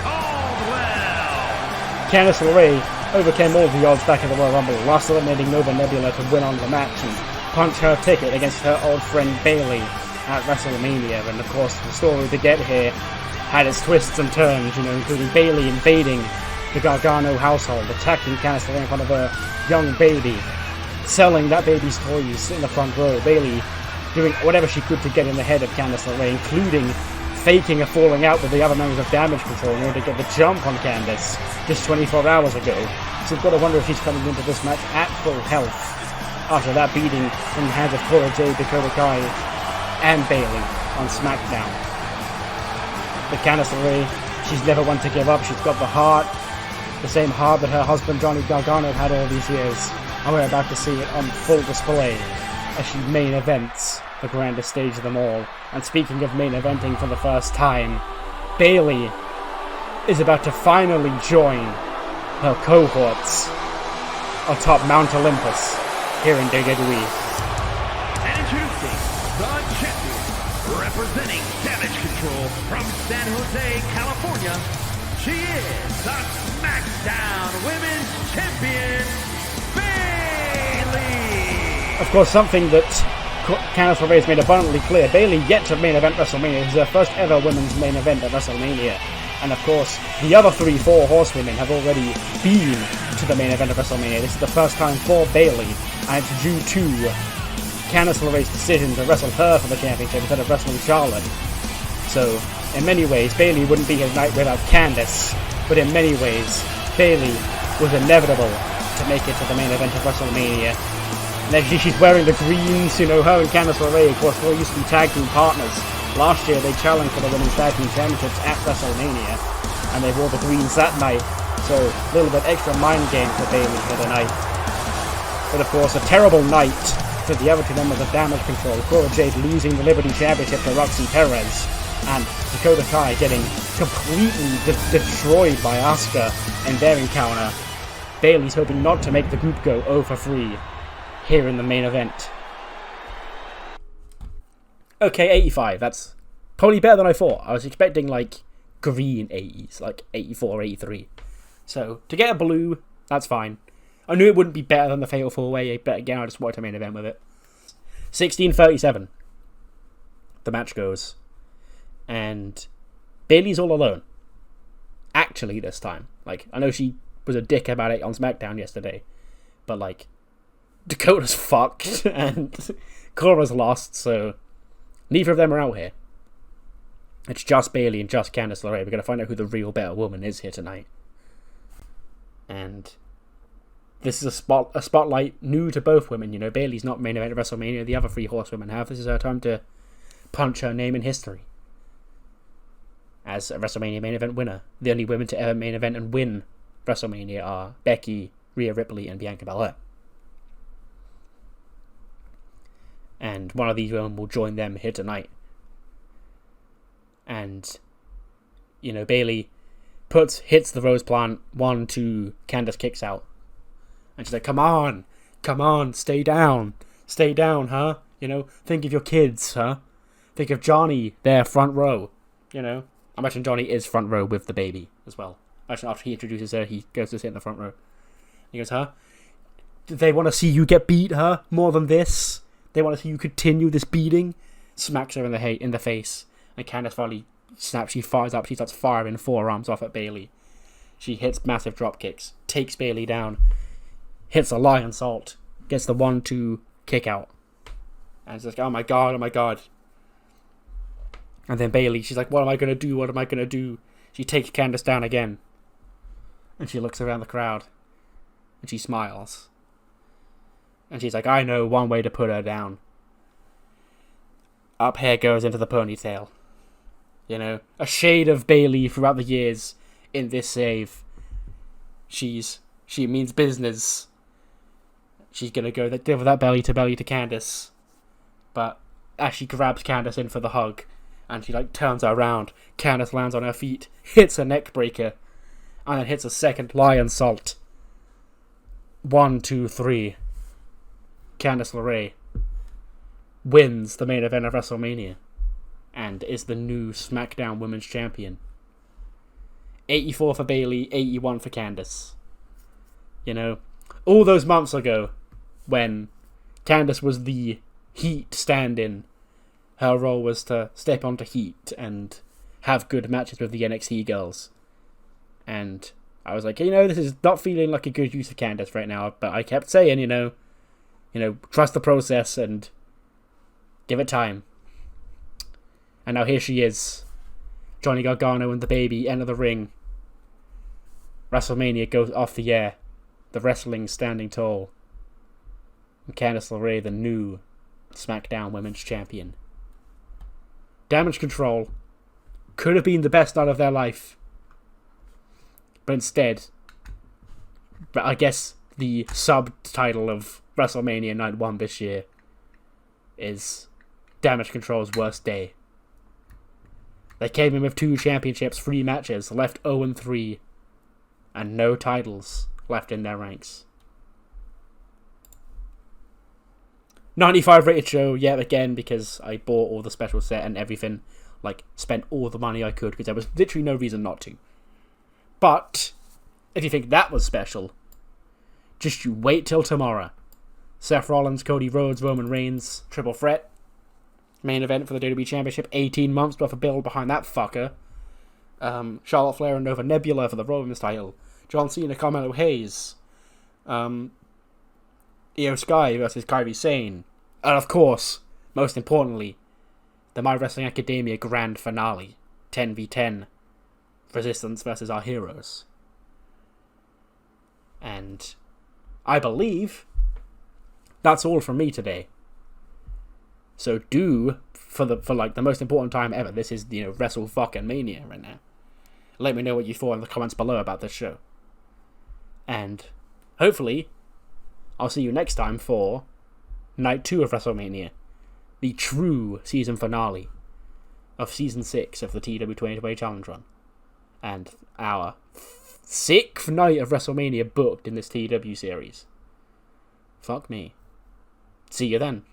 Caldwell. Candice LeRae overcame all the odds back in the Royal Rumble, last eliminating Nova Nebula to win on the match and punch her ticket against her old friend Bayley at WrestleMania. And of course the story to get here had its twists and turns, you know, including Bayley invading the Gargano household, attacking Candice LeRae in front of her young baby, selling that baby's toys in the front row, Bayley doing whatever she could to get in the head of Candice LeRae, including faking a falling out with the other members of Damage Control in order to get the jump on Candice just 24 hours ago. So you've got to wonder if she's coming into this match at full health after that beating in the hands of Cora Jade, Dakota Kai, and Bayley on SmackDown. But Candice LeRae, she's never one to give up. She's got the heart, the same heart that her husband Johnny Gargano had all these years, and we're about to see it on full display as she main events the grandest stage of them all. And speaking of main eventing for the first time, Bayley is about to finally join her cohorts on top Mount Olympus here in WWE. And introducing the champion, representing Damage Control from San Jose, California, she is the SmackDown Women's Champion, Bayley! Of course, something that Candice LeRae has made abundantly clear, Bayley yet to main event WrestleMania. This is her first ever women's main event at WrestleMania. And of course, the other 4 horsewomen have already been to the main event of WrestleMania. This is the first time for Bayley, and it's due to Candice LeRae's decision to wrestle her for the championship instead of wrestling Charlotte. So, in many ways, Bayley wouldn't be here tonight without Candice, but in many ways, Bayley was inevitable to make it to the main event of WrestleMania. And actually, she's wearing the greens, you know, her and Candice LeRae, of course, all used to be tag team partners. Last year, they challenged for the Women's Tag Team Championships at WrestleMania, and they wore the greens that night, so a little bit extra mind game for Bayley here tonight. But of course, a terrible night for the other 2 members of Damage Control, Cora Jade losing the Liberty Championship to Roxy Perez, and Dakota Kai getting completely destroyed by Asuka in their encounter. Bayley's hoping not to make the group go 0-3 here in the main event. Okay, 85, that's probably better than I thought. I was expecting, like, green 80s, like 84, 83. So, to get a blue, that's fine. I knew it wouldn't be better than the Fatal 4-Way, but again, I just wanted to main event with it. 16:37, the match goes. And Bayley's all alone. Actually, this time. Like, I know she was a dick about it on SmackDown yesterday, but, like, Dakota's fucked, and Cora's lost, so neither of them are out here. It's just Bayley and just Candice LeRae. We're going to find out who the real better woman is here tonight. And this is a spotlight new to both women. You know, Bayley's not main event of WrestleMania. The other 3 horsewomen have. This is her time to punch her name in history as a WrestleMania main event winner. The only women to ever main event and win WrestleMania are Becky, Rhea Ripley, and Bianca Belair. And one of these women will join them here tonight. And, you know, Bayley hits the Rose Plant, 1, 2, Candice kicks out. And she's like, come on, stay down, huh? You know, think of your kids, huh? Think of Johnny there, front row, you know? I imagine Johnny is front row with the baby as well. Imagine after he introduces her, he goes to sit in the front row. He goes, huh? Do they want to see you get beat, huh? More than this? They want to see you continue this beating? Smacks her in the face. And Candice finally snaps, she fires up, she starts firing forearms off at Bayley. She hits massive drop kicks, takes Bayley down, hits a lion salt, gets the 1-2 kick out. And it's like, oh my god. And then Bayley, she's like, what am I going to do? She takes Candice down again. And she looks around the crowd. And she smiles. And she's like, I know one way to put her down. Up hair goes into the ponytail. You know, a shade of Bayley throughout the years in this save. She means business. She's gonna go give that belly to Candice. But as she grabs Candice in for the hug, and she like turns her around, Candice lands on her feet, hits a neck breaker, and then hits a second lion salt. 1, 2, 3. Candice LeRae wins the main event of WrestleMania and is the new SmackDown Women's Champion. 84 for Bayley, 81 for Candice. You know, all those months ago when Candice was the Heat stand-in, her role was to step onto Heat and have good matches with the NXT girls. And I was like, you know, this is not feeling like a good use of Candice right now, but I kept saying, you know, trust the process and give it time. And now here she is. Johnny Gargano and the baby enter the ring. WrestleMania goes off the air. The wrestling standing tall. And Candice LeRae, the new SmackDown Women's Champion. Damage Control could have been the best night of their life. But instead, I guess the subtitle of WrestleMania Night 1 this year is Damage Control's worst day. They came in with 2 championships, 3 matches, left 0-3, and no titles left in their ranks. 95 rated show yet again because I bought all the special set and everything. Like, spent all the money I could because there was literally no reason not to. But if you think that was special, just you wait till tomorrow. Seth Rollins, Cody Rhodes, Roman Reigns, triple threat. Main event for the WWE Championship. 18 months worth of build behind that fucker. Charlotte Flair and Nova Nebula for the Raw Women's title. John Cena, Carmelo Hayes. Io Sky versus Kairi Sane. And of course, most importantly, the My Wrestling Academia Grand Finale. 10v10. Resistance versus our heroes. And I believe that's all from me today. So for the most important time ever, this is, Wrestle fucking Mania right now. Let me know what you thought in the comments below about this show. And hopefully, I'll see you next time for Night 2 of WrestleMania. The true season finale of Season 6 of the TEW 2020 Challenge Run. And our 6th night of WrestleMania booked in this TEW series. Fuck me. See you then.